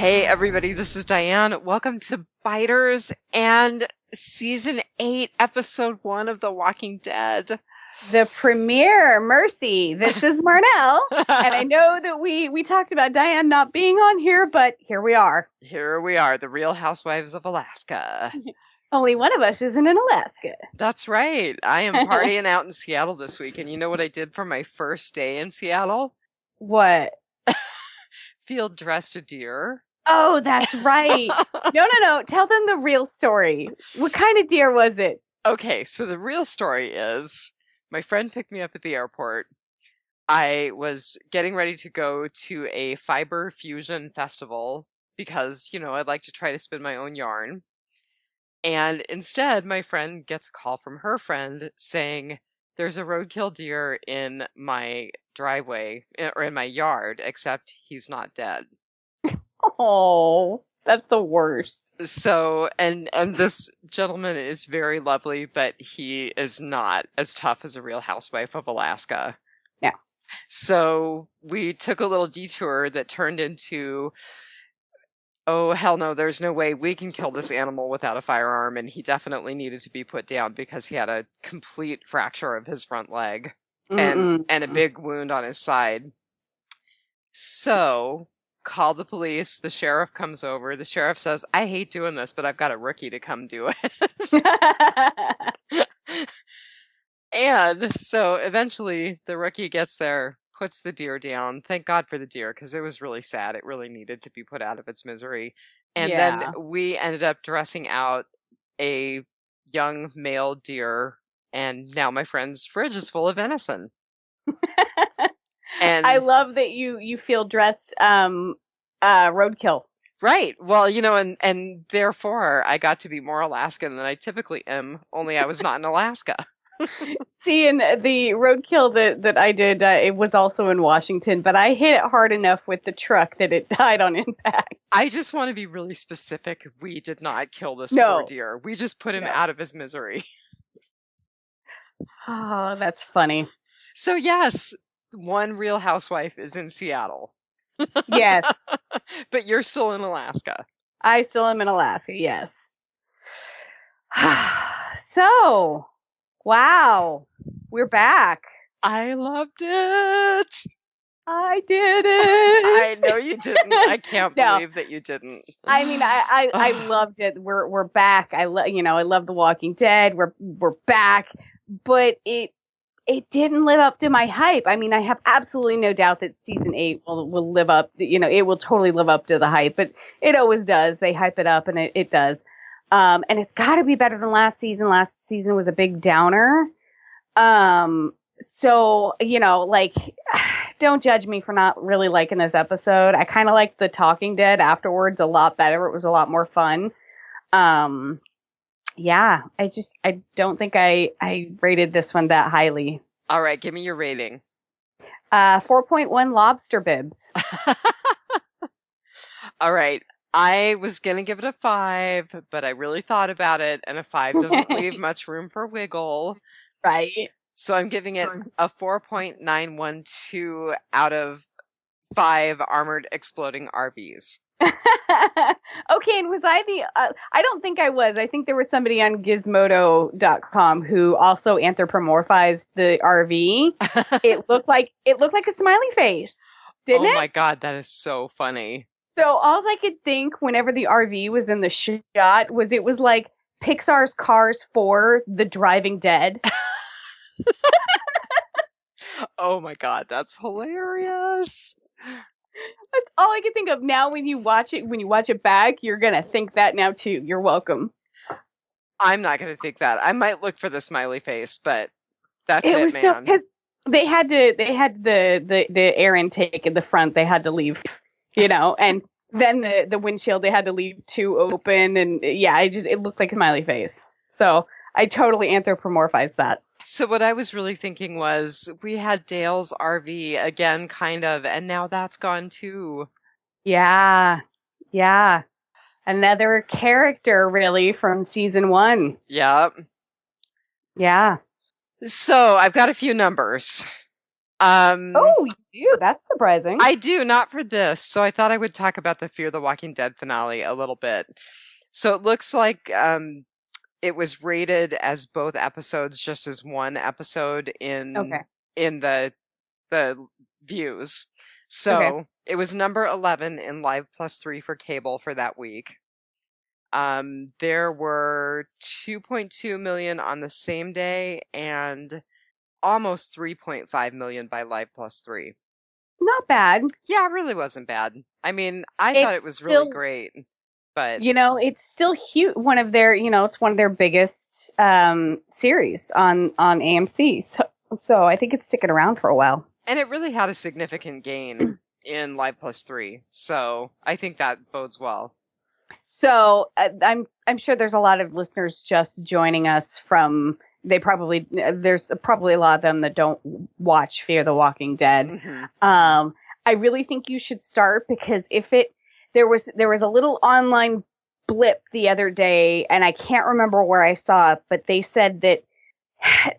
Hey everybody, this is Dianne. Welcome to Biters and Season 8, Episode 1 of The Walking Dead. The premiere, Mercy. This is Marnell, and I know that we talked about Dianne not being on here, but here we are. Here we are, the Real Housewives of Alaska. Only one of us isn't in Alaska. That's right. I am partying out in Seattle this week, and you know what I did for my first day in Seattle? What? Field dressed a deer. Oh, that's right. No. Tell them the real story. What kind of deer was it? Okay, so the real story is my friend picked me up at the airport. I was getting ready to go to a fiber fusion festival because, I'd like to try to spin my own yarn. And instead, my friend gets a call from her friend saying, there's a roadkill deer in my driveway, or in my yard, except he's not dead. Oh, that's the worst. So, and this gentleman is very lovely, but he is not as tough as a Real Housewife of Alaska. Yeah. So we took a little detour that turned into, oh, hell no, there's no way we can kill this animal without a firearm, and he definitely needed to be put down because he had a complete fracture of his front leg and a big wound on his side. So, call the police, the sheriff comes over, the sheriff says, I hate doing this, but I've got a rookie to come do it. And so eventually the rookie gets there, puts the deer down. Thank God for the deer, because it was really sad. It really needed to be put out of its misery. And then we ended up dressing out a young male deer, and now my friend's fridge is full of venison. And I love that you feel dressed roadkill. Right. Well, and therefore I got to be more Alaskan than I typically am, only I was not in Alaska. See, and the roadkill that I did, it was also in Washington, but I hit it hard enough with the truck that it died on impact. I just want to be really specific. We did not kill this poor deer. We just put him out of his misery. Oh, that's funny. So yes, one Real Housewife is in Seattle. Yes. But you're still in Alaska. I still am in Alaska, yes. So, wow, we're back. I loved it. I did it. I know you didn't. I can't believe that you didn't. I mean, I loved it. We're back. I love The Walking Dead. We're back, but it didn't live up to my hype. I mean, I have absolutely no doubt that season 8 will live up. It will totally live up to the hype, but it always does. They hype it up, and it does. And it's got to be better than last season. Last season was a big downer. So, don't judge me for not really liking this episode. I kind of liked The Talking Dead afterwards a lot better. It was a lot more fun. Yeah, I don't think I rated this one that highly. All right, give me your rating. 4.1 lobster bibs. All right. I was going to give it a 5, but I really thought about it, and a 5 doesn't leave much room for wiggle. Right. So I'm giving it a 4.912 out of 5 armored exploding RVs. Okay, and was I I don't think I was. I think there was somebody on Gizmodo.com who also anthropomorphized the RV. It looked like a smiley face, didn't it? Oh my God, that is so funny. So all I could think whenever the RV was in the shot was it was like Pixar's Cars 4, The Driving Dead. Oh my God, that's hilarious. That's all I can think of now. When you watch it back, you're going to think that now too. You're welcome. I'm not going to think that. I might look for the smiley face, but that's it, was man. so, because they had the air intake in the front. They had to leave, and then the windshield, they had to leave too open. And yeah, it looked like a smiley face. So I totally anthropomorphized that. So what I was really thinking was we had Dale's RV again, kind of, and now that's gone too. Yeah. Yeah. Another character really from season 1. Yep. Yeah. So I've got a few numbers. Um, Oh, you do? That's surprising. I do, not for this. So I thought I would talk about the Fear the Walking Dead finale a little bit. So it looks like it was rated as both episodes, just as one episode Okay. in the views. Okay. So it was number 11 in Live Plus 3 for cable for that week. There were 2.2 million on the same day and almost 3.5 million by Live Plus 3. Not bad. Yeah, it really wasn't bad. I mean, I thought it It's was really still, great, but it's still huge. One of their, it's one of their biggest series on AMC. So I think it's sticking around for a while. and it really had a significant gain in Live Plus 3. So I think that bodes well. So I'm sure there's a lot of listeners just joining us from. There's probably a lot of them that don't watch Fear the Walking Dead. Mm-hmm. I really think you should start, because there was a little online blip the other day, and I can't remember where I saw it, but they said that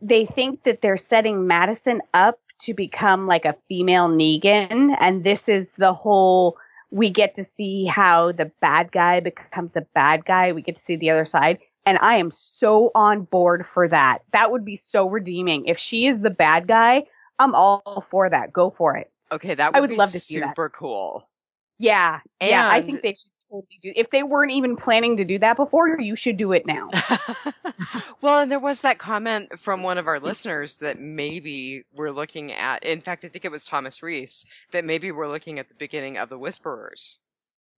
they think that they're setting Madison up to become like a female Negan, and this is the whole, we get to see how the bad guy becomes a bad guy. We get to see the other side. And I am so on board for that. That would be so redeeming. If she is the bad guy, I'm all for that. Go for it. Okay, that I would would be love to see that. super cool. Yeah. Yeah. I And think they should totally do. If they weren't even planning to do that before, you should do it now. well, and there was that comment from one of our listeners that maybe we're looking at, in fact, I think it was Thomas Reese, that maybe we're looking at the beginning of the Whisperers.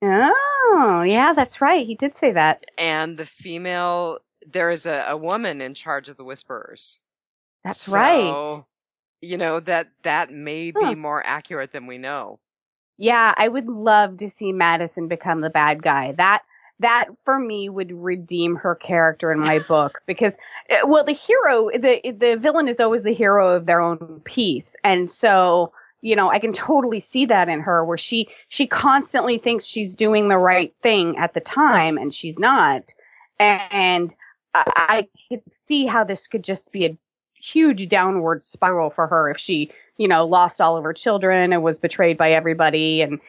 Oh, yeah, that's right. He did say that. And the female, there is a woman in charge of the Whisperers. That's right. So, that may be more accurate than we know. Yeah, I would love to see Madison become the bad guy. That for me would redeem her character in my book, because, well, the villain is always the hero of their own piece. And so, I can totally see that in her, where she constantly thinks she's doing the right thing at the time, and she's not. And I could see how this could just be a huge downward spiral for her if she, lost all of her children and was betrayed by everybody, and,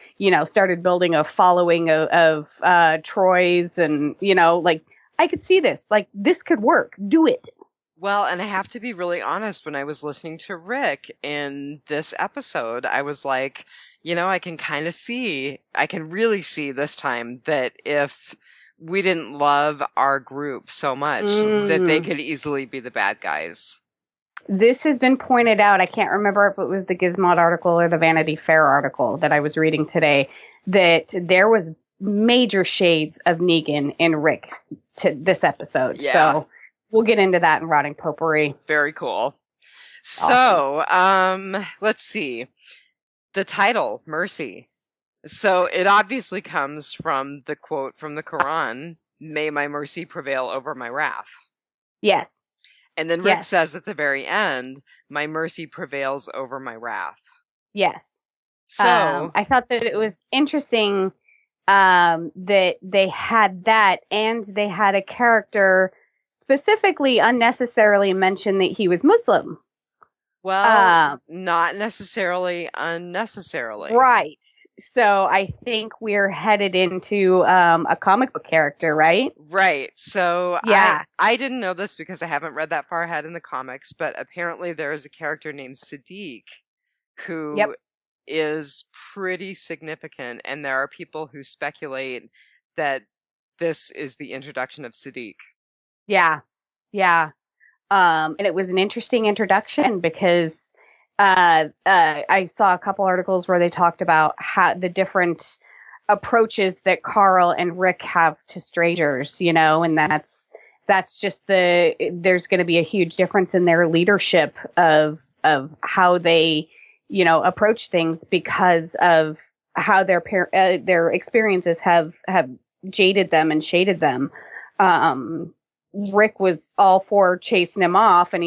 started building a following of Troy's, and, I could see this. Like, this could work. Do it. Well, and I have to be really honest, when I was listening to Rick in this episode, I was like, I can really see this time that if we didn't love our group so much, that they could easily be the bad guys. This has been pointed out. I can't remember if it was the Gizmod article or the Vanity Fair article that I was reading today, that there was major shades of Negan in Rick to this episode. Yeah. So we'll get into that in Rotting Potpourri. Very cool. Awesome. So, let's see. The title, Mercy. So it obviously comes from the quote from the Quran, "May my mercy prevail over my wrath." Yes. And then Rick says at the very end, "My mercy prevails over my wrath." Yes. So I thought that it was interesting that they had that, and they had a character specifically unnecessarily mention that he was Muslim. Well, not necessarily unnecessarily. Right. So I think we're headed into a comic book character, right? Right. So yeah. I didn't know this because I haven't read that far ahead in the comics, but apparently there is a character named Sadiq who is pretty significant, and there are people who speculate that this is the introduction of Sadiq. Yeah. Yeah. And it was an interesting introduction, because I saw a couple articles where they talked about how the different approaches that Carl and Rick have to strangers, and that's just there's going to be a huge difference in their leadership of how they, approach things, because of how their experiences have jaded them and shaded them. Rick was all for chasing him off, and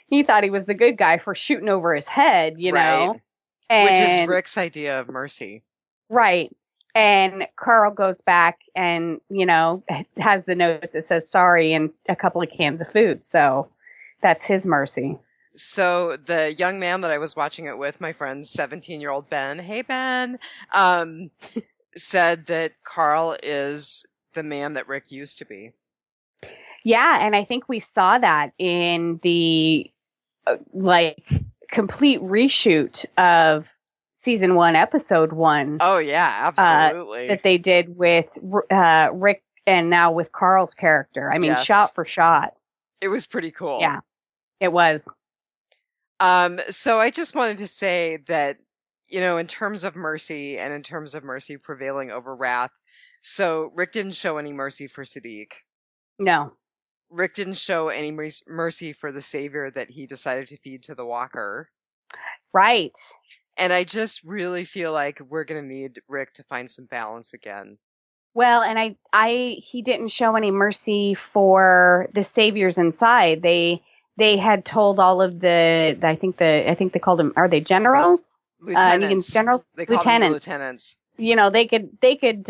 he thought he was the good guy for shooting over his head, know, which is Rick's idea of mercy. Right. And Carl goes back and, has the note that says sorry and a couple of cans of food. So that's his mercy. So the young man that I was watching it with, my friend's 17-year-old Ben, hey Ben, um, said that Carl is the man that Rick used to be. Yeah, and I think we saw that in the like complete reshoot of season 1, episode 1, Oh yeah, absolutely. that they did with Rick and now with Carl's character. I mean, Yes. shot for shot. It was pretty cool. Yeah, it was. So I just wanted to say that, in terms of mercy and in terms of mercy prevailing over wrath, so Rick didn't show any mercy for Sadiq. No. Rick didn't show any mercy for the savior that he decided to feed to the walker. Right. And I just really feel like we're going to need Rick to find some balance again. Well, and he didn't show any mercy for the saviors inside. They had told all of I think they called them, are they generals? Lieutenants. Negan's generals? They called them the lieutenants. They could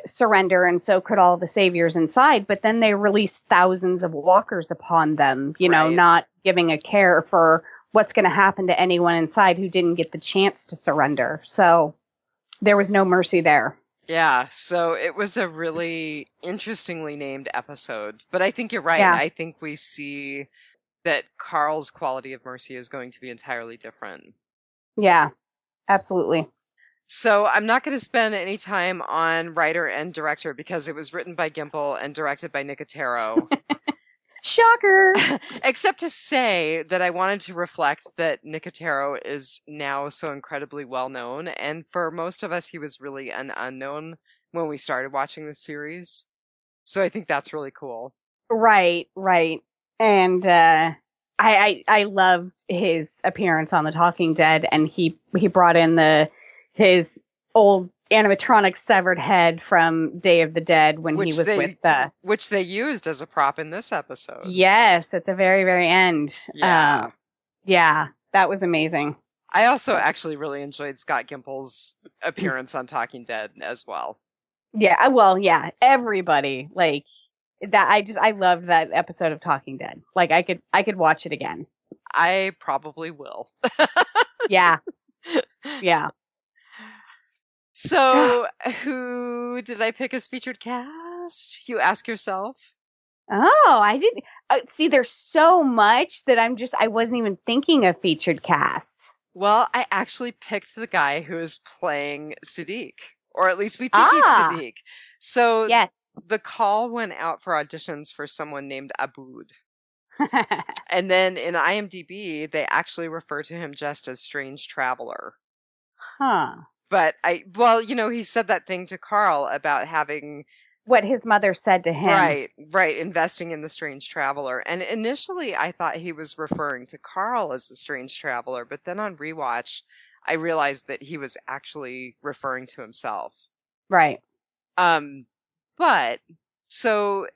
surrender, and so could all the saviors inside, but then they released thousands of walkers upon them, Right. not giving a care for what's going to happen to anyone inside who didn't get the chance to surrender. So there was no mercy there. Yeah, so it was a really interestingly named episode. But I think you're right. Yeah. I think we see that Carl's quality of mercy is going to be entirely different. Yeah, absolutely. So I'm not going to spend any time on writer and director because it was written by Gimple and directed by Nicotero. Shocker! Except to say that I wanted to reflect that Nicotero is now so incredibly well known, and for most of us, he was really an unknown when we started watching this series. So I think that's really cool. Right. And I loved his appearance on The Talking Dead, and he brought in his old animatronic severed head from Day of the Dead when he was which they used as a prop in this episode. Yes, at the very, very end. Yeah. Yeah, that was amazing. I also actually really enjoyed Scott Gimple's appearance on Talking Dead as well. Yeah, well, yeah, everybody like that. I loved that episode of Talking Dead. Like I could watch it again. I probably will. Yeah. Yeah. So, who did I pick as featured cast? You ask yourself. Oh, I didn't see. There's so much that I wasn't even thinking of featured cast. Well, I actually picked the guy who is playing Sadiq, or at least we think he's Sadiq. So, yes. The call went out for auditions for someone named Aboud. And then in IMDb, they actually refer to him just as Strange Traveler. Huh. But he said that thing to Carl about having what his mother said to him. Right, investing in the Strange Traveler. And initially I thought he was referring to Carl as the Strange Traveler, but then on rewatch, I realized that he was actually referring to himself. Right. But so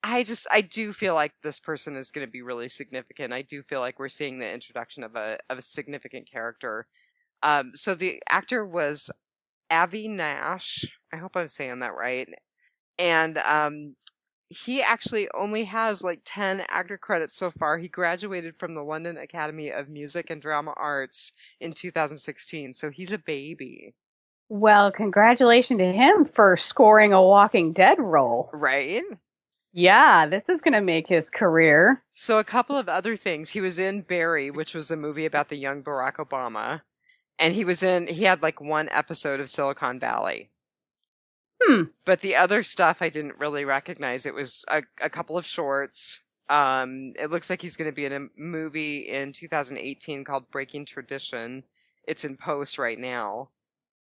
I do feel like this person is going to be really significant. I do feel like we're seeing the introduction of a significant character. So the actor was Avi Nash. I hope I'm saying that right. And he actually only has like 10 actor credits so far. He graduated from the London Academy of Music and Drama Arts in 2016. So he's a baby. Well, congratulations to him for scoring a Walking Dead role. Right? Yeah, this is going to make his career. So a couple of other things. He was in Barry, which was a movie about the young Barack Obama. And he had like one episode of Silicon Valley. But the other stuff I didn't really recognize. It was a couple of shorts. It looks like he's going to be in a movie in 2018 called Breaking Tradition. It's in post right now.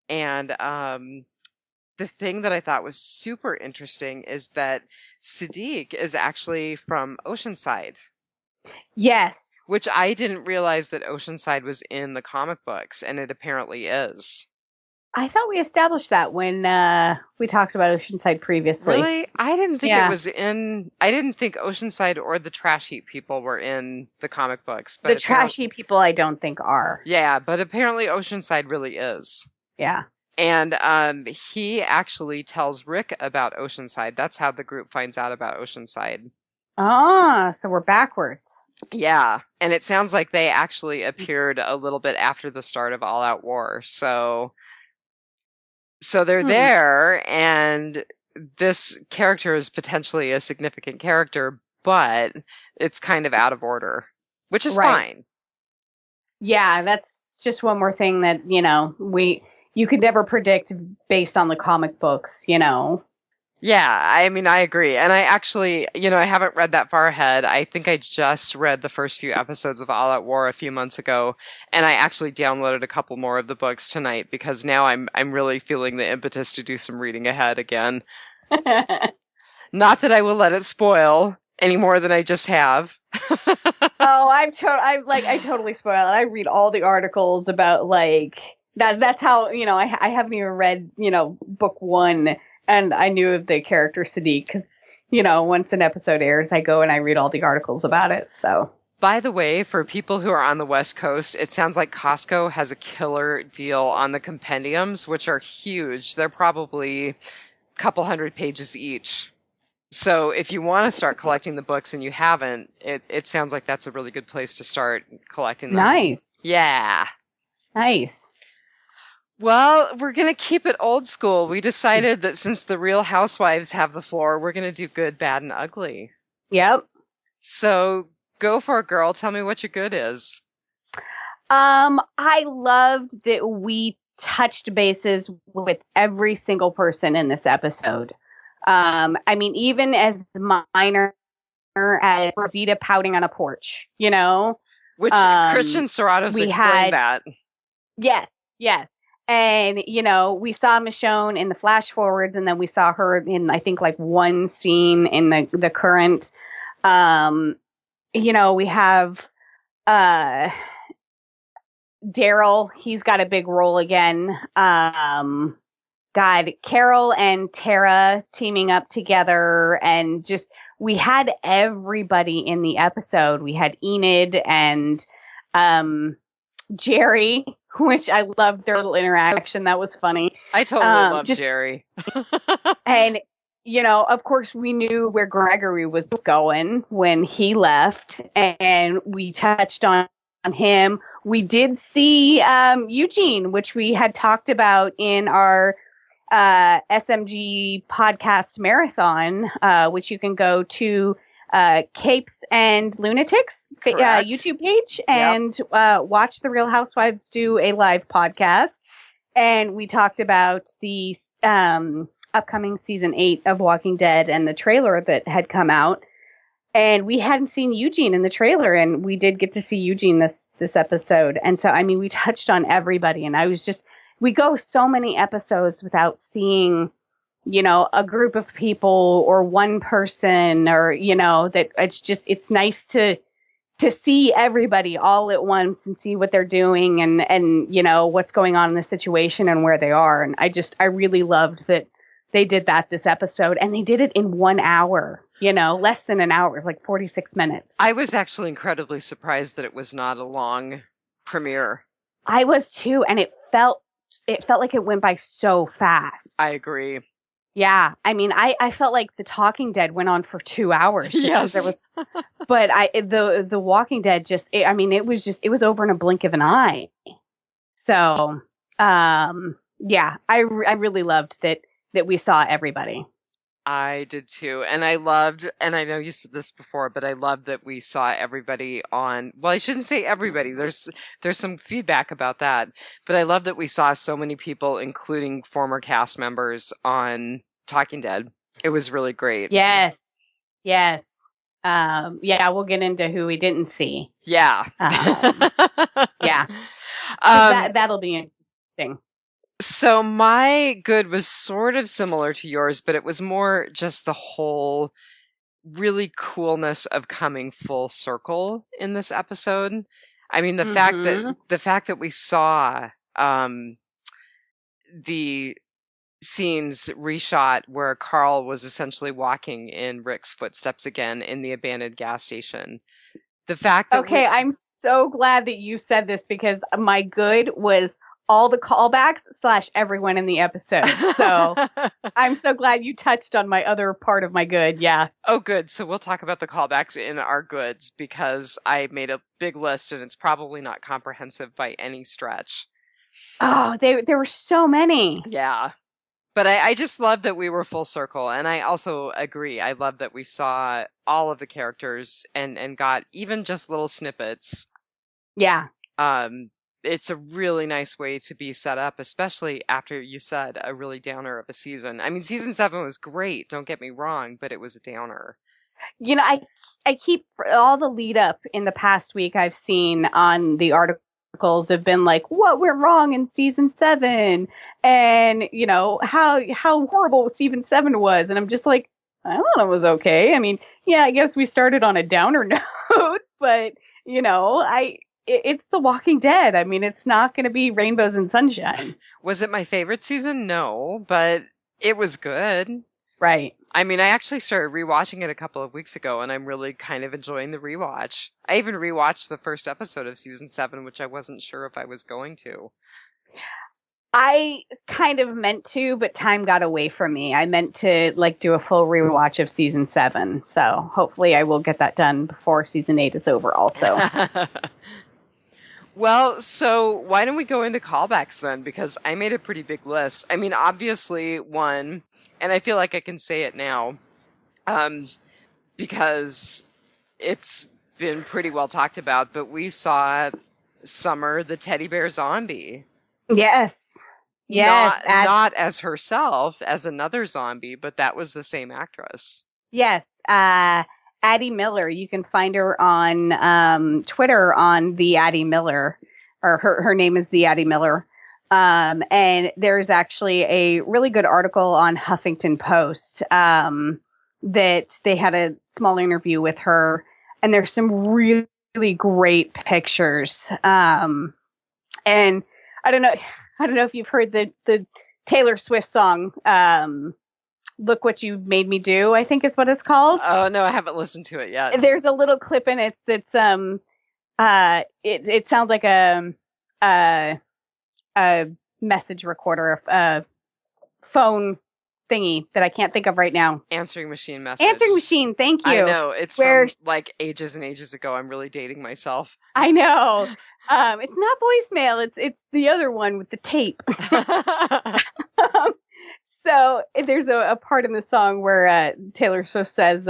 And the thing that I thought was super interesting is that Sadiq is actually from Oceanside. Yes. Which I didn't realize that Oceanside was in the comic books, and it apparently is. I thought we established that when we talked about Oceanside previously. Really? I didn't think it was in... I didn't think Oceanside or the Trash Heap people were in the comic books. But the Trash Heap people I don't think are. Yeah, but apparently Oceanside really is. Yeah. And he actually tells Rick about Oceanside. That's how the group finds out about Oceanside. Ah, so we're backwards. Yeah, and it sounds like they actually appeared a little bit after the start of All Out War. So they're Hmm. there, and this character is potentially a significant character, but it's kind of out of order, which is Right. fine. Yeah, that's just one more thing that, you could never predict based on the comic books, Yeah, I mean, I agree. And I actually, I haven't read that far ahead. I think I just read the first few episodes of All Out War a few months ago, and I actually downloaded a couple more of the books tonight because now I'm really feeling the impetus to do some reading ahead again. Not that I will let it spoil any more than I just have. Oh, I totally spoil it. I read all the articles about like that's how, I haven't even read, book one, and I knew of the character Sadiq because, once an episode airs, I go and I read all the articles about it. So, By the way, for people who are on the West Coast, it sounds like Costco has a killer deal on the compendiums, which are huge. They're probably a couple hundred pages each. So if you want to start collecting the books and you haven't, it sounds like that's a really good place to start collecting them. nice. Yeah. Nice. Well, we're going to keep it old school. We decided that since the Real Housewives have the floor, we're going to do good, bad, and ugly. Yep. So go for it, girl. Tell me what your good is. I loved that we touched bases with every single person in this episode. I mean, even as minor as Rosita pouting on a porch, Which Christian Serratos we explained had, that. yes, yes. And, we saw Michonne in the flash forwards, and then we saw her in, I think, like one scene in the current. We have, Daryl, he's got a big role again. God, Carol and Tara teaming up together, and just we had everybody in the episode. We had Enid and Jerry, which I loved their little interaction. That was funny. I totally love Jerry. And of course, we knew where Gregory was going when he left, and we touched on him. We did see Eugene, which we had talked about in our SMG podcast marathon, which you can go to Capes and Lunatics YouTube page and watch the Real Housewives do a live podcast. And we talked about the upcoming season 8 of Walking Dead and the trailer that had come out. And we hadn't seen Eugene in the trailer, and we did get to see Eugene this episode. And so, I mean, we touched on everybody, and we go so many episodes without seeing, a group of people or one person, or, that it's nice to see everybody all at once and see what they're doing and, what's going on in the situation and where they are. And I really loved that they did that this episode, and they did it in 1 hour, less than an hour, like 46 minutes. I was actually incredibly surprised that it was not a long premiere. I was too, and it felt like it went by so fast. I agree. Yeah. I mean, I felt like The Talking Dead went on for 2 hours. Yes. But the Walking Dead it was over in a blink of an eye. So, yeah, I really loved that we saw everybody. I did too. And I loved, and I know you said this before, but I loved that we saw everybody on, well, I shouldn't say everybody. There's some feedback about that, but I love that we saw so many people, including former cast members, on Talking Dead. It was really great. Yes. Yes. Yeah, we'll get into who we didn't see. Yeah. Yeah. That'll be interesting. So my good was sort of similar to yours, but it was more just the whole really coolness of coming full circle in this episode. I mean, the fact that we saw the scenes reshot where Carl was essentially walking in Rick's footsteps again in the abandoned gas station. The fact that I'm so glad that you said this, because my good was all the callbacks / everyone in the episode. So I'm so glad you touched on my other part of my good. Yeah. Oh, good. So we'll talk about the callbacks in our goods because I made a big list and it's probably not comprehensive by any stretch. Oh, there were so many. Yeah. But I just love that we were full circle. And I also agree. I love that we saw all of the characters and got even just little snippets. Yeah. It's a really nice way to be set up, especially after you said a really downer of a season. I mean, season 7 was great, don't get me wrong, but it was a downer. You know, I keep all the lead up in the past week I've seen on the articles have been like, what went wrong in season 7? And, you know, how horrible season 7 was. And I'm just like, I thought it was okay. I mean, yeah, I guess we started on a downer note, but, you know, it's The Walking Dead. I mean, it's not going to be rainbows and sunshine. Was it my favorite season? No, but it was good. Right. I mean, I actually started rewatching it a couple of weeks ago, and I'm really kind of enjoying the rewatch. I even rewatched the first episode of season 7, which I wasn't sure if I was going to. I kind of meant to, but time got away from me. I meant to like do a full rewatch of season 7. So hopefully I will get that done before season 8 is over also. Well, so why don't we go into callbacks then? Because I made a pretty big list. I mean, obviously one, and I feel like I can say it now, because it's been pretty well talked about, but we saw Summer, the teddy bear zombie. Yes. Yes. Not as herself, as another zombie, but that was the same actress. Yes. Addie Miller. You can find her on Twitter on the Addie Miller, or her name is the Addie Miller. And there's actually a really good article on Huffington Post that they had a small interview with her, and there's some really, really great pictures. And I don't know if you've heard the Taylor Swift song. Look What You Made Me Do, I think is what it's called. Oh, no, I haven't listened to it yet. There's a little clip in it that's it sounds like a message recorder, a phone thingy that I can't think of right now. Answering machine message. Answering machine, thank you. I know, it's from like ages and ages ago. I'm really dating myself. I know. It's not voicemail, it's the other one with the tape. So there's a part in the song where Taylor Swift says,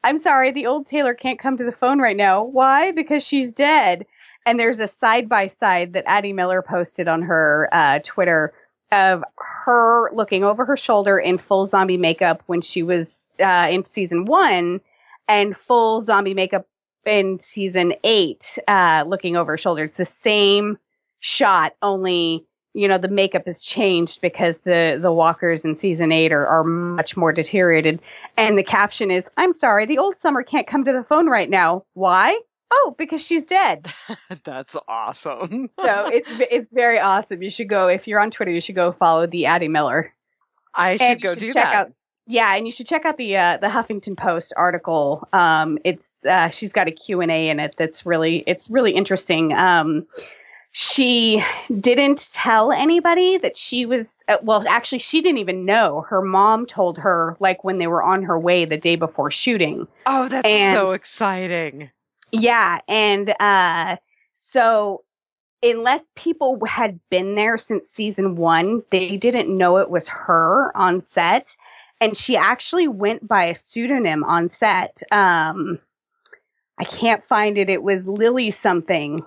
I'm sorry, the old Taylor can't come to the phone right now. Why? Because she's dead. And there's a side-by-side that Addie Miller posted on her Twitter of her looking over her shoulder in full zombie makeup when she was in season 1, and full zombie makeup in season 8 looking over her shoulder. It's the same shot, only... you know, the makeup has changed because the walkers in season 8 are much more deteriorated. And the caption is, I'm sorry, the old Summer can't come to the phone right now. Why? Oh, because she's dead. That's awesome. So it's very awesome. You should go, if you're on Twitter, you should go follow the Addie Miller. I should go do that. And you should check out the Huffington Post article. It's she's got a Q&A in it that's really interesting. She didn't tell anybody that she was, well, actually, she didn't even know. Her mom told her, like, when they were on her way the day before shooting. Oh, that's so exciting. Yeah, and so unless people had been there since season 1, they didn't know it was her on set. And she actually went by a pseudonym on set. I can't find it. It was Lily something.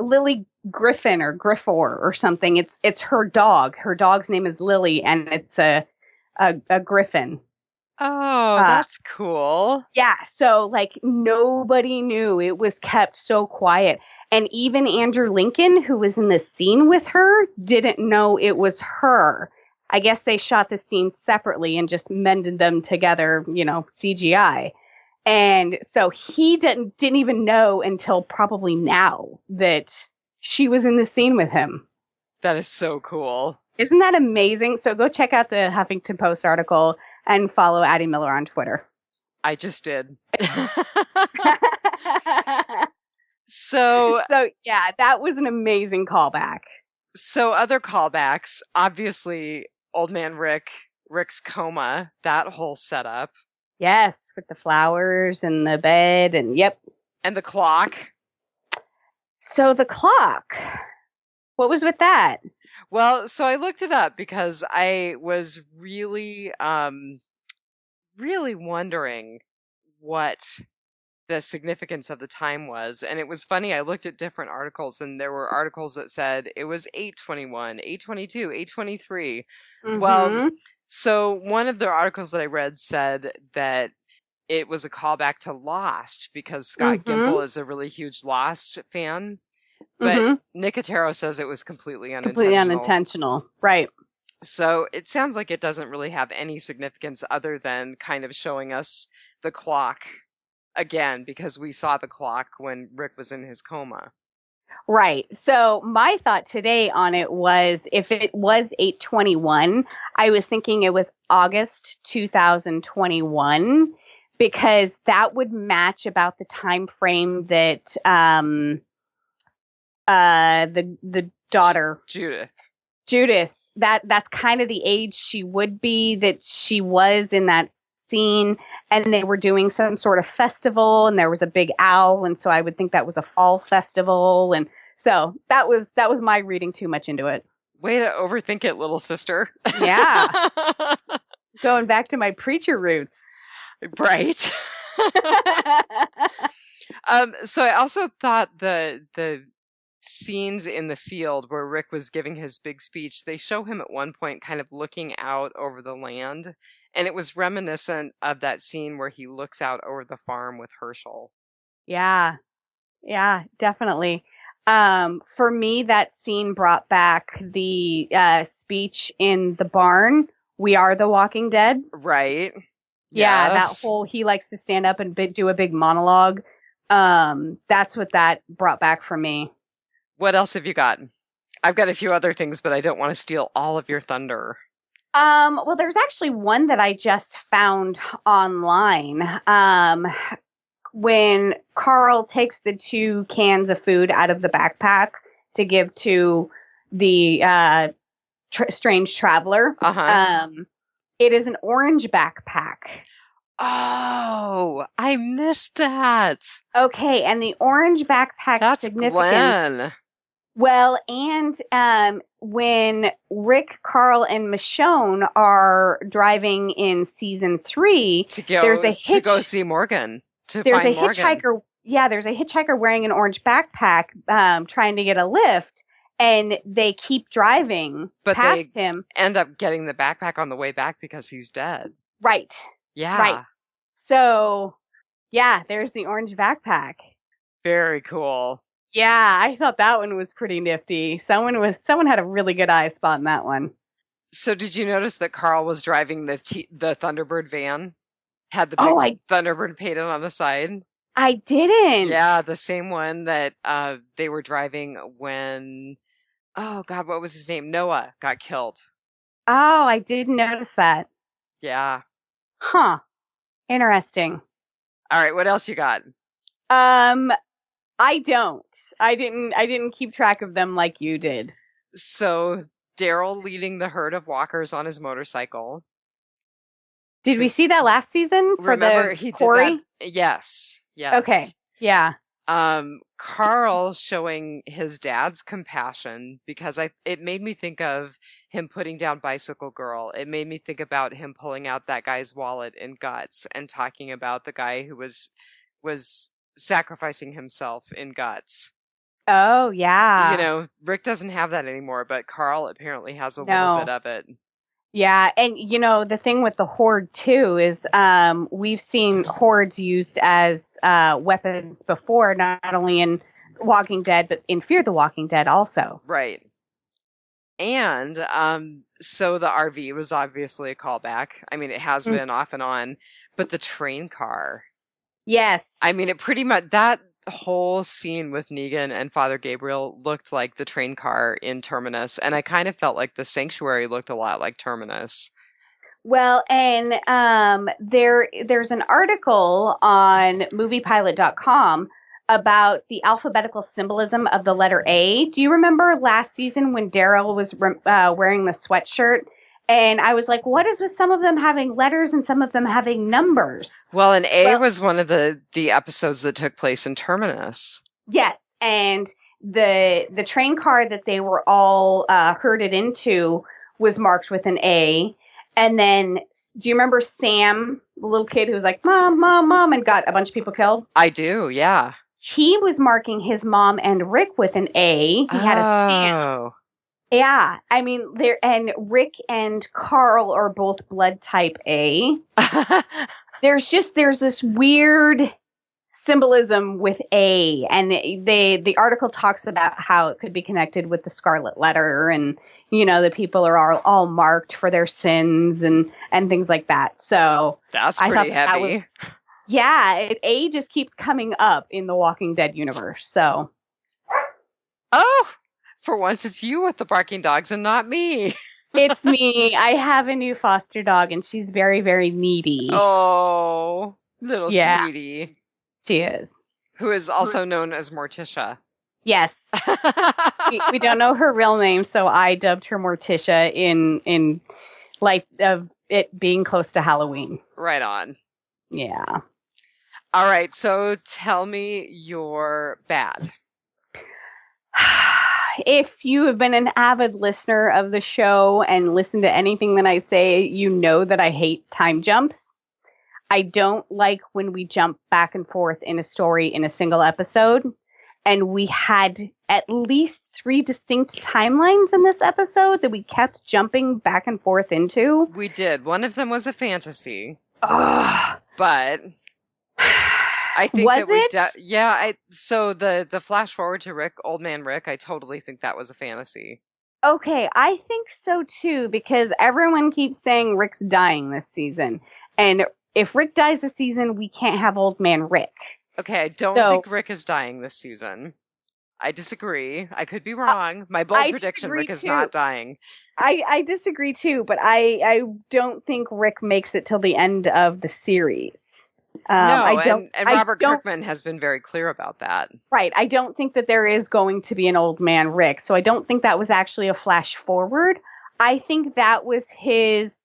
Lily Griffin or Griffor or something. It's her dog. Her dog's name is Lily, and it's a griffin. Oh, that's cool. Yeah, so like nobody knew. It was kept so quiet. And even Andrew Lincoln, who was in the scene with her, didn't know it was her. I guess they shot the scenes separately and just mended them together, you know, CGI. And so he didn't even know until probably now that she was in the scene with him. That is so cool. Isn't that amazing? So go check out the Huffington Post article and follow Addie Miller on Twitter. I just did. So yeah, that was an amazing callback. So other callbacks, obviously, old man Rick's coma, that whole setup, Yes, with the flowers and the bed and yep. and the clock. So the clock. What was with that? Well, so I looked it up because I was really wondering what the significance of the time was. And it was funny, I looked at different articles and there were articles that said it was 8:21, 8:22, 8:23. Well, Mm-hmm. so one of the articles that I read said that it was a callback to Lost because Scott Mm-hmm. Gimple is a really huge Lost fan. But Mm-hmm. Nicotero says it was completely Completely unintentional. unintentional. Right. So it sounds like it doesn't really have any significance other than kind of showing us the clock again because we saw the clock when Rick was in his coma. Right. So my thought today on it was if it was 8/21, I was thinking it was August 2021 because that would match about the time frame that the daughter Judith. Judith, that's kind of the age she would be that she was in that scene, and they were doing some sort of festival and there was a big owl, and so I would think that was a fall festival, and so that was my reading too much into it. Way to overthink it, little sister. Yeah, going back to my preacher roots. Right. So I also thought the scenes in the field where Rick was giving his big speech, they show him at one point kind of looking out over the land, and it was reminiscent of that scene where he looks out over the farm with Herschel. Yeah, yeah, definitely. For me, that scene brought back the speech in the barn. We are the Walking Dead. Right. Yeah, that Yes. whole he likes to stand up and do a big monologue. That's what that brought back for me. What else have you got? I've got a few other things, but I don't want to steal all of your thunder. Well, there's actually one that I just found online. When Carl takes the 2 cans of food out of the backpack to give to the strange traveler, Uh-huh. it is an orange backpack. Oh, I missed that. Okay, and the orange backpack That's significance. Glenn. Well, and when Rick, Carl, and Michonne are driving in season 3, To there's go a to go hitch. see Morgan. To There's a find Morgan. hitchhiker. Yeah, there's a hitchhiker wearing an orange backpack, trying to get a lift, and they keep driving But they past him. end up getting the backpack on the way back because he's dead. Right, right. Yeah. So, yeah, there's the orange backpack. Very cool. Yeah, I thought that one was pretty nifty. Someone had a really good eye spot in that one. So did you notice that Carl was driving the Thunderbird van? Had the Oh, big I Thunderbird painted on the side? didn't. Yeah, the same one that they were driving when, oh God, what was his name? Noah got killed. Oh, I didn't notice that. Yeah. Huh. Interesting. All right, what else you got? Um, I don't. I didn't keep track of them like you did. So Daryl leading the herd of walkers on his motorcycle. Did we This see that last season for remember the he did that. quarry? Yes, Okay. yes. Yeah. Carl showing his dad's compassion because it made me think of him putting down Bicycle Girl. It made me think about him pulling out that guy's wallet in Guts and talking about the guy who was sacrificing himself in Guts. Oh, You yeah. know, Rick doesn't have that anymore, but Carl apparently has a little bit No. of it. Yeah, and the thing with the horde too is we've seen hordes used as weapons before, not only in Walking Dead but in Fear the Walking Dead also. Right. And so the RV was obviously a callback. I mean, it has Mm. been off and on, but the train car. Yes. I mean, it pretty much that whole scene with Negan and Father Gabriel looked like the train car in Terminus, and I kind of felt like the Sanctuary looked a lot like Terminus. Well, and there's an article on moviepilot.com about the alphabetical symbolism of the letter A. Do you remember last season when Daryl was wearing the sweatshirt? And I was like, what is with some of them having letters and some of them having numbers? Well, and A was one of the episodes that took place in Terminus. Yes, and the train car that they were all herded into was marked with an A. And then, do you remember Sam, the little kid who was like, Mom, Mom, Mom, and got a bunch of people killed? I do, yeah. He was marking his mom and Rick with an A. He had a stamp. Yeah, I mean, and Rick and Carl are both blood type A. There's this weird symbolism with A, and the article talks about how it could be connected with the Scarlet Letter, and the people are all marked for their sins and things like that. So that's pretty heavy. A just keeps coming up in the Walking Dead universe. So, for once it's you with the barking dogs and not me. It's me. I have a new foster dog, and she's very, very needy. Oh, little sweetie. She is. Who is also known as Morticia. Yes. we don't know her real name, so I dubbed her Morticia in light of it being close to Halloween. Right on. Yeah. All right, so tell me your bad. If you have been an avid listener of the show and listened to anything that I say, you know that I hate time jumps. I don't like when we jump back and forth in a story in a single episode. And we had at least 3 distinct timelines in this episode that we kept jumping back and forth into. We did. One of them was a fantasy. Ugh. But I think was that it? So the flash forward to Rick, Old Man Rick, I totally think that was a fantasy. Okay, I think so too, because everyone keeps saying Rick's dying this season. And if Rick dies this season, we can't have Old Man Rick. Okay, I don't think Rick is dying this season. I disagree. I could be wrong. My bold prediction, Rick is not dying. I disagree too, but I don't think Rick makes it till the end of the series. And Robert Kirkman has been very clear about that. Right. I don't think that there is going to be an Old Man Rick, so I don't think that was actually a flash forward. I think that was his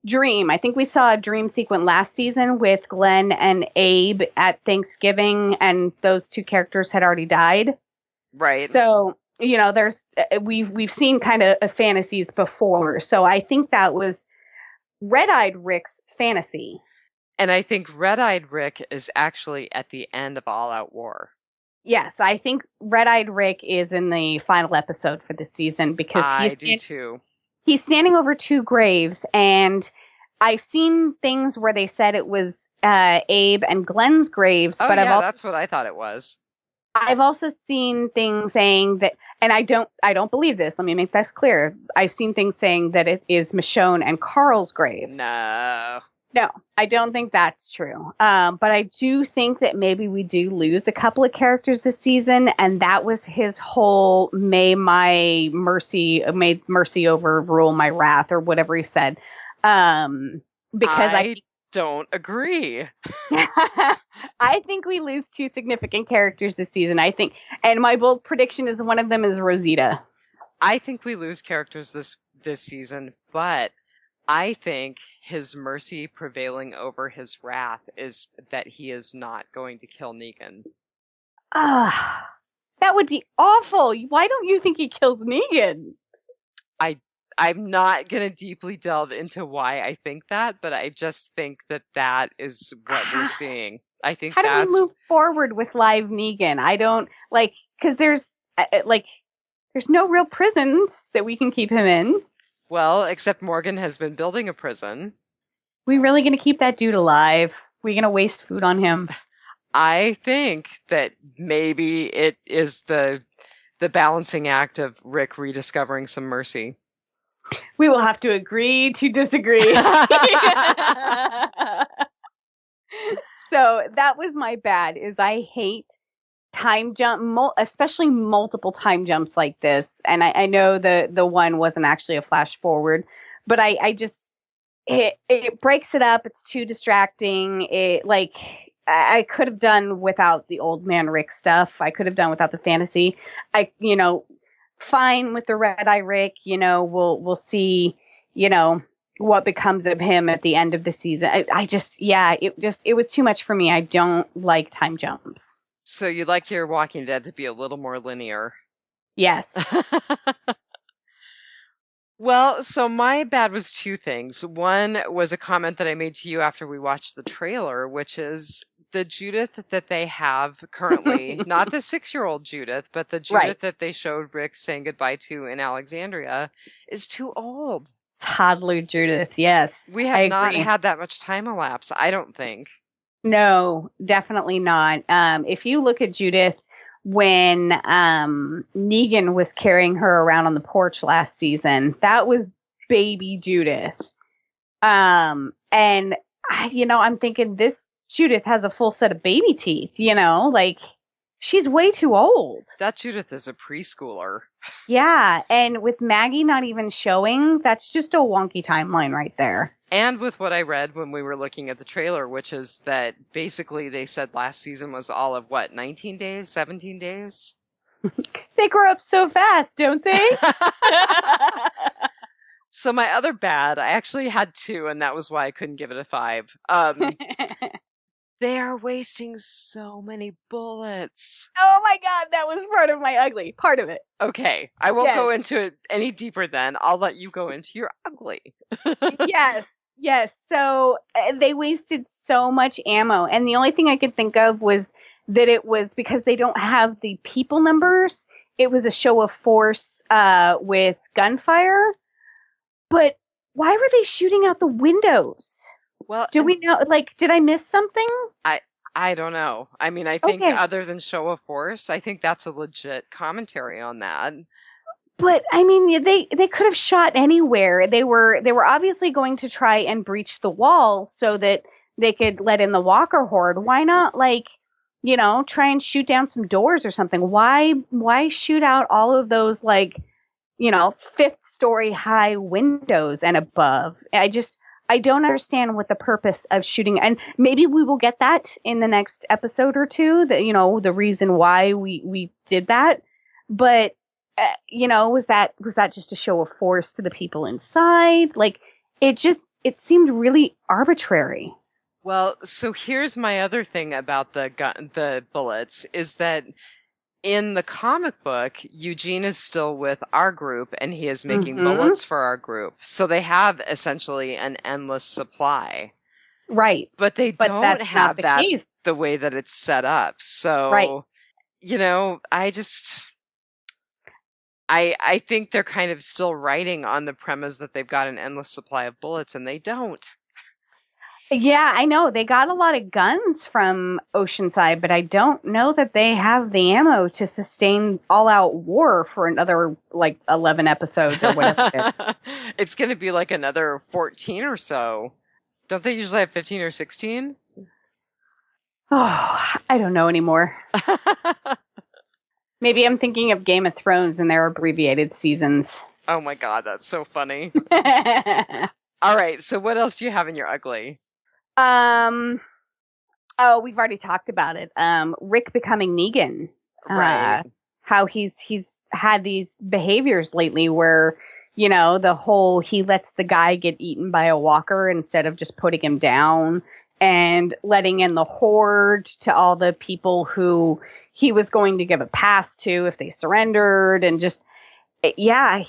dream. I think we saw a dream sequence last season with Glenn and Abe at Thanksgiving, and those 2 characters had already died. Right. So, there's we've seen kind of fantasies before. So I think that was Red-Eyed Rick's fantasy. And I think Red-Eyed Rick is actually at the end of All Out War. Yes, I think Red-Eyed Rick is in the final episode for this season because I do too. He's standing over 2 graves, and I've seen things where they said it was Abe and Glenn's graves. Oh, but yeah, that's what I thought it was. I've also seen things saying that, and I don't believe this. Let me make this clear. I've seen things saying that it is Michonne and Carl's graves. No, I don't think that's true. But I do think that maybe we do lose a couple of characters this season, and that was his whole may mercy overrule my wrath, or whatever he said. Because I don't agree. I think we lose 2 significant characters this season. I think, and my bold prediction is one of them is Rosita. I think we lose characters this season, but I think his mercy prevailing over his wrath is that he is not going to kill Negan. That would be awful. Why don't you think he kills Negan? I'm not going to deeply delve into why I think that, but I just think that is what we're seeing. I think how do we move forward with live Negan? I don't because there's no real prisons that we can keep him in. Well, except Morgan has been building a prison. We really going to keep that dude alive? We going to waste food on him? I think that maybe it is the balancing act of Rick rediscovering some mercy. We will have to agree to disagree. So that was my bad, is I hate time jump, especially multiple time jumps like this. And I know the one wasn't actually a flash forward, but I just, it breaks it up. It's too distracting. I could have done without the old man Rick stuff. I could have done without the fantasy. Fine with the Red Eye Rick. We'll see. What becomes of him at the end of the season. It was too much for me. I don't like time jumps. So you like your Walking Dead to be a little more linear. Yes. Well, so my bad was two things. One was a comment that I made to you after we watched the trailer, which is the Judith that they have currently, not the 6-year-old Judith, but the Judith that they showed Rick saying goodbye to in Alexandria is too old. Toddler Judith, yes. We have not had that much time elapse, I don't think. No, definitely not. If you look at Judith when Negan was carrying her around on the porch last season, that was baby Judith. And I'm thinking this Judith has a full set of baby teeth, she's way too old. That Judith is a preschooler. Yeah, and with Maggie not even showing, that's just a wonky timeline right there. And with what I read when we were looking at the trailer, which is that basically they said last season was all of 19 days, 17 days? They grow up so fast, don't they? So my other bad, I actually had two, and that was why I couldn't give it a 5. They are wasting so many bullets. Oh my god, that was part of my ugly. Part of it. Okay, I won't go into it any deeper then. I'll let you go into your ugly. Yes. So they wasted so much ammo. And the only thing I could think of was that it was because they don't have the people numbers. It was a show of force with gunfire. But why were they shooting out the windows? Well, do we know? Did I miss something? I don't know. I mean, I think other than show of force, I think that's a legit commentary on that. But I mean, they could have shot anywhere. They were obviously going to try and breach the wall so that they could let in the Walker horde. Why not, try and shoot down some doors or something? Why shoot out all of those 5th story high windows and above? I don't understand what the purpose of shooting, and maybe we will get that in the next episode or two, that, the reason why we did that. But, was that just a show of force to the people inside? It seemed really arbitrary. Well, so here's my other thing about the bullets is that in the comic book, Eugene is still with our group and he is making bullets for our group. So they have essentially an endless supply. Right. But they don't have that the way that it's set up. So, I think they're kind of still writing on the premise that they've got an endless supply of bullets and they don't. Yeah, I know. They got a lot of guns from Oceanside, but I don't know that they have the ammo to sustain all-out war for another, 11 episodes or whatever it is. It's going to be another 14 or so. Don't they usually have 15 or 16? Oh, I don't know anymore. Maybe I'm thinking of Game of Thrones and their abbreviated seasons. Oh my god, that's so funny. All right, so what else do you have in your ugly? We've already talked about it. Rick becoming Negan. Right. How he's had these behaviors lately where, the whole he lets the guy get eaten by a walker instead of just putting him down, and letting in the horde to all the people who he was going to give a pass to if they surrendered, and just, I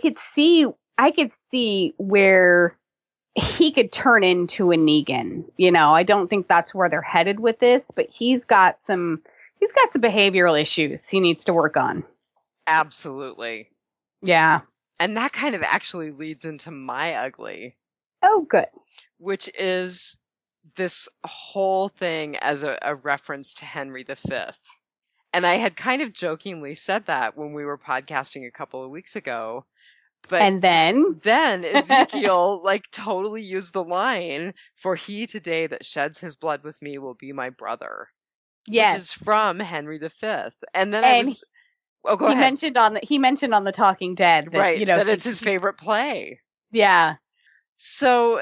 could see where he could turn into a Negan. I don't think that's where they're headed with this, but he's got some behavioral issues he needs to work on. Absolutely. Yeah. And that kind of actually leads into my ugly. Oh, good. Which is this whole thing as a reference to Henry V. And I had kind of jokingly said that when we were podcasting a couple of weeks ago. But and then Ezekiel totally used the line, "For he today that sheds his blood with me will be my brother." Yes. Which is from Henry V. And then go ahead. He mentioned on the Talking Dead that, that it's his favorite play. Yeah. So,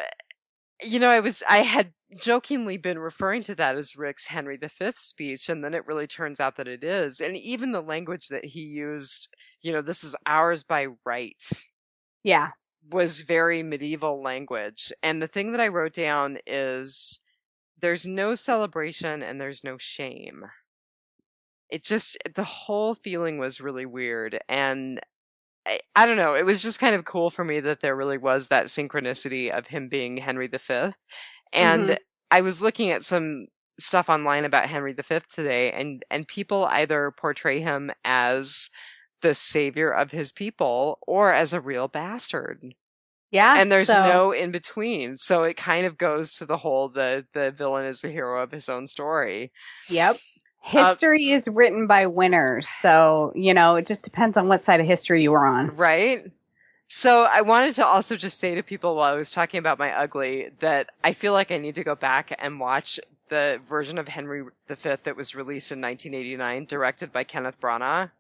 I had jokingly been referring to that as Rick's Henry V speech, and then it really turns out that it is. And even the language that he used, this is ours by right, Yeah. was very medieval language. And the thing that I wrote down is there's no celebration and there's no shame. The whole feeling was really weird. And I don't know, it was just kind of cool for me that there really was that synchronicity of him being Henry V. Mm-hmm. And I was looking at some stuff online about Henry V today, and people either portray him as the savior of his people or as a real bastard. Yeah. And there's So, no in between. So it kind of goes to the whole the villain is the hero of his own story. yep. Uh, History is written by winners. So, it just depends on what side of history you were on. right? So I wanted to also just say to people while I was talking about my ugly that I feel like I need to go back and watch the version of Henry V that was released in 1989, directed by Kenneth Branagh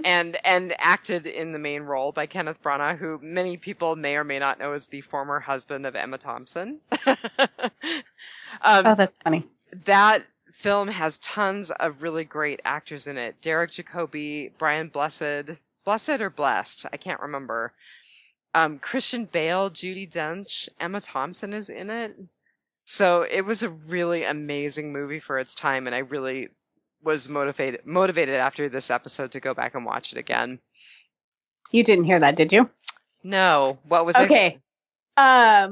and acted in the main role by Kenneth Branagh, who many people may or may not know as the former husband of Emma Thompson. Oh, um, that's funny. that film has tons of really great actors in it. Derek Jacobi, Brian Blessed or Blessed, I can't remember. Christian Bale, Judi Dench, Emma Thompson is in it. So it was a really amazing movie for its time, and I really was motivated after this episode to go back and watch it again. You didn't hear that, did you? No, what was Okay. I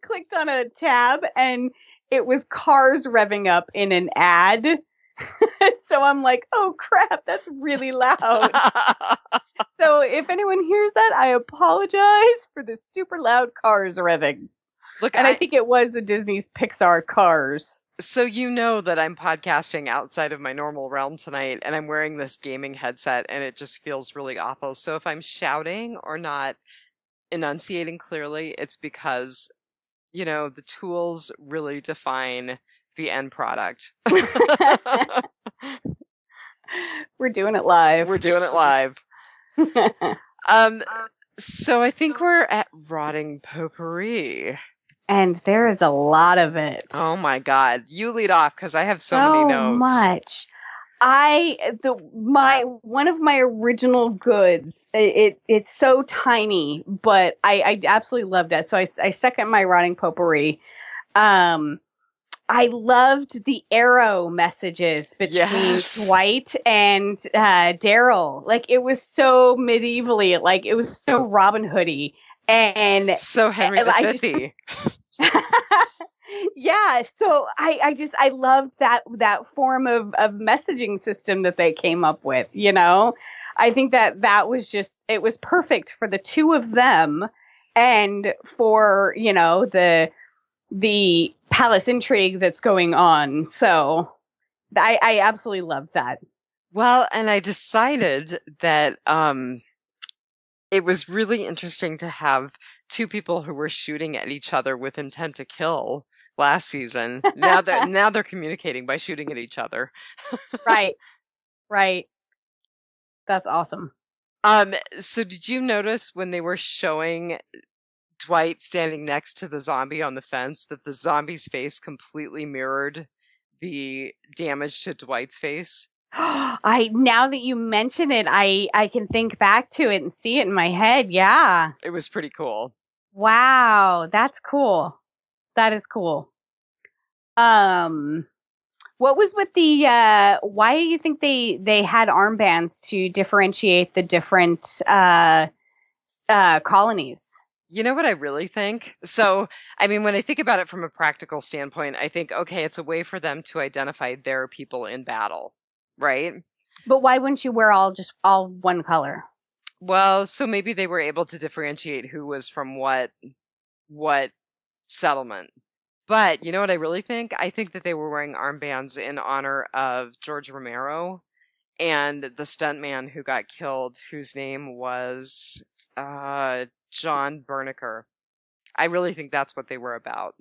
clicked on a tab and it was cars revving up in an ad. So I'm like, oh crap, that's really loud. So if anyone hears that, I apologize for the super loud cars revving. Look, and I think it was the Disney's Pixar Cars. So you know that I'm podcasting outside of my normal realm tonight, and I'm wearing this gaming headset, and it just feels really awful. So if I'm shouting or not enunciating clearly, it's because, the tools really define the end product. We're doing it live. We're doing it live. So I think we're at rotting potpourri. And there is a lot of it. Oh my God. You lead off because I have so many notes. So much. One of my original goods, it's so tiny, but I absolutely loved it. So I stuck it in my rotting potpourri. I loved the arrow messages between Dwight and Daryl. Like, it was so medievally, like it was so Robin Hoody. And so Henry V. Yeah, so I loved that form of messaging system that they came up with, I think that was it was perfect for the two of them and for, the palace intrigue that's going on. So I absolutely loved that. Well, and I decided that it was really interesting to have two people who were shooting at each other with intent to kill last season. Now they're communicating by shooting at each other. Right. That's awesome. So did you notice when they were showing Dwight standing next to the zombie on the fence that the zombie's face completely mirrored the damage to Dwight's face? Now that you mention it, I can think back to it and see it in my head. Yeah. It was pretty cool. Wow, that's cool. That is cool. What was with the why do you think they had armbands to differentiate the different colonies? You know what I really think? So, I mean, when I think about it from a practical standpoint, I think, okay, it's a way for them to identify their people in battle, right? But why wouldn't you wear all one color? Well, so maybe they were able to differentiate who was from what settlement. But you know what I really think? I think that they were wearing armbands in honor of George Romero and the stuntman who got killed, whose name was John Berniker. I really think that's what they were about.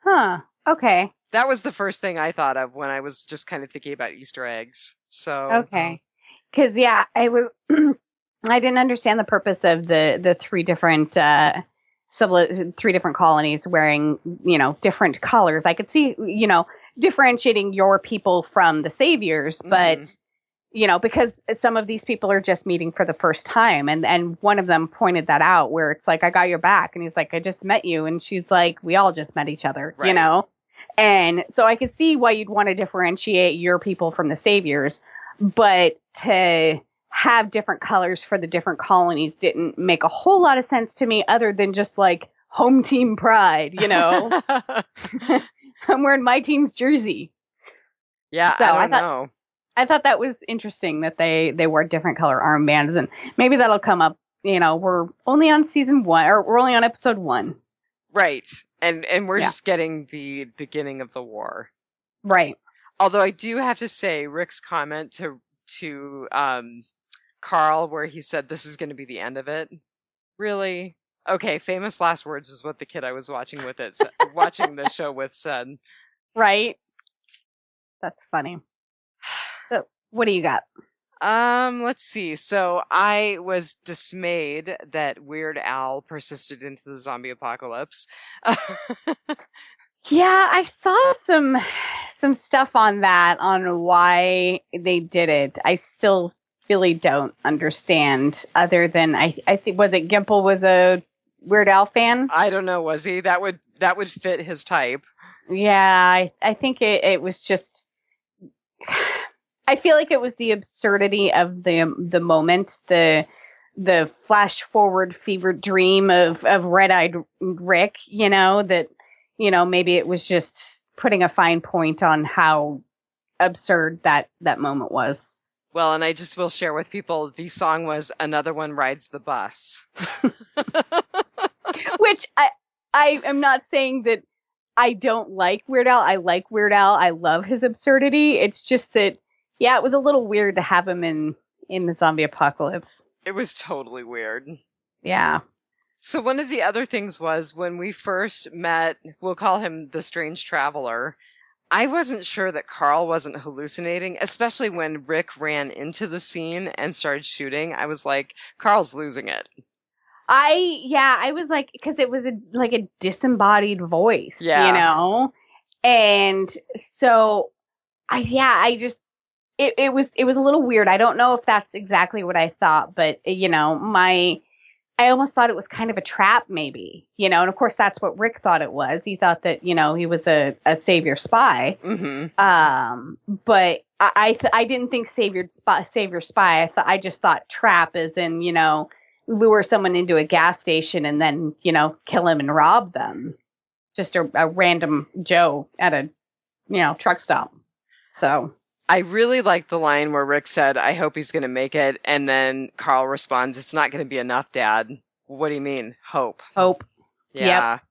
Huh. Okay. That was the first thing I thought of when I was just kind of thinking about Easter eggs. So okay, because I was I didn't understand the purpose of the three different three different colonies wearing, different colors. I could see, differentiating your people from the saviors, but because some of these people are just meeting for the first time. And one of them pointed that out where it's like, I got your back. And he's like, I just met you. And she's like, we all just met each other, right. And so I could see why you'd want to differentiate your people from the saviors, but to have different colors for the different colonies didn't make a whole lot of sense to me other than just like home team pride, I'm wearing my team's jersey. Yeah, so I know. I thought that was interesting that they wore different color armbands, and maybe that'll come up. We're only on season 1, or we're only on episode 1. Right. And we're just getting the beginning of the war. Right. Although I do have to say Rick's comment to Carl where he said this is going to be the end of it. Really? Okay, famous last words was what the kid I was watching watching the show with said. Right. That's funny. So, what do you got? Let's see. So I was dismayed that Weird Al persisted into the zombie apocalypse. Yeah, I saw some stuff on that, on why they did it. I still really don't understand, other than I think, was it Gimple was a Weird Al fan? I don't know, was he? That would fit his type. Yeah, I think it was just, I feel like it was the absurdity of the moment, the flash forward fever dream of red-eyed Rick, that, maybe it was just putting a fine point on how absurd that moment was. Well, and I just will share with people, the song was Another One Rides the Bus. Which I am not saying that I don't like Weird Al. I like Weird Al. I love his absurdity. It's just that, yeah, it was a little weird to have him in the zombie apocalypse. It was totally weird. Yeah. So one of the other things was when we first met, we'll call him the strange traveler, I wasn't sure that Carl wasn't hallucinating, especially when Rick ran into the scene and started shooting. I was like, Carl's losing it. I was like, because it was like a disembodied voice, and so it was a little weird. I don't know if that's exactly what I thought, but I almost thought it was kind of a trap, maybe, and of course that's what Rick thought it was. He thought that, he was a savior spy. Mm-hmm. But I didn't think savior spy. I just thought trap as in, lure someone into a gas station and then, kill him and rob them. Just a random Joe at a, truck stop. So I really liked the line where Rick said, I hope he's going to make it. And then Carl responds, it's not going to be enough, Dad. What do you mean? Hope. Yeah. Yep.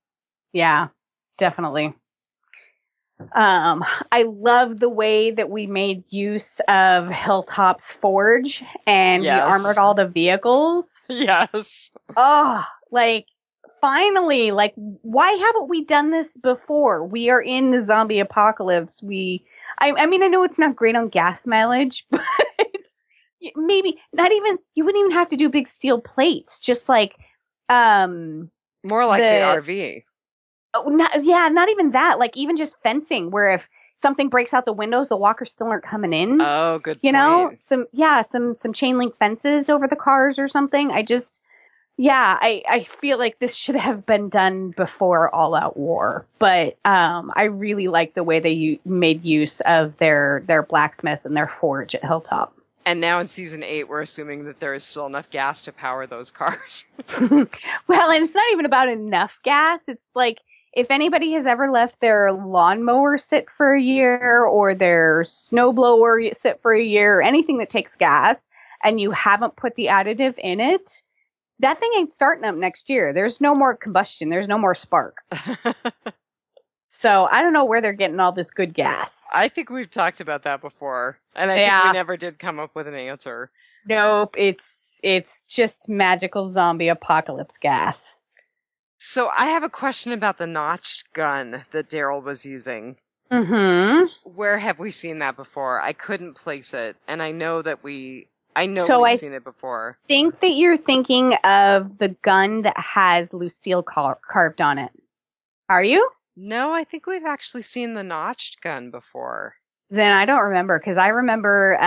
Yeah, definitely. I love the way that we made use of Hilltop's forge and we armored all the vehicles. Yes. Oh, finally, why haven't we done this before? We are in the zombie apocalypse. I mean, I know it's not great on gas mileage, but it's maybe not even, you wouldn't even have to do big steel plates, just more like the RV. Not even that. Even just fencing, where if something breaks out the windows, the walkers still aren't coming in. Oh, good point. Some chain link fences over the cars or something. I feel like this should have been done before All Out War, but I really like the way they made use of their blacksmith and their forge at Hilltop. And now in season 8, we're assuming that there is still enough gas to power those cars. Well, and it's not even about enough gas. It's like, if anybody has ever left their lawnmower sit for a year or their snowblower sit for a year, or anything that takes gas, and you haven't put the additive in it, that thing ain't starting up next year. There's no more combustion. There's no more spark. So I don't know where they're getting all this good gas. I think we've talked about that before, and I think we never did come up with an answer. Nope, it's just magical zombie apocalypse gas. So I have a question about the notched gun that Daryl was using. Mm-hmm. Where have we seen that before? I couldn't place it, and I know that we I know So we've I seen it before. think that you're thinking of the gun that has Lucille carved on it. Are you? No, I think we've actually seen the notched gun before. Then I don't remember because I remember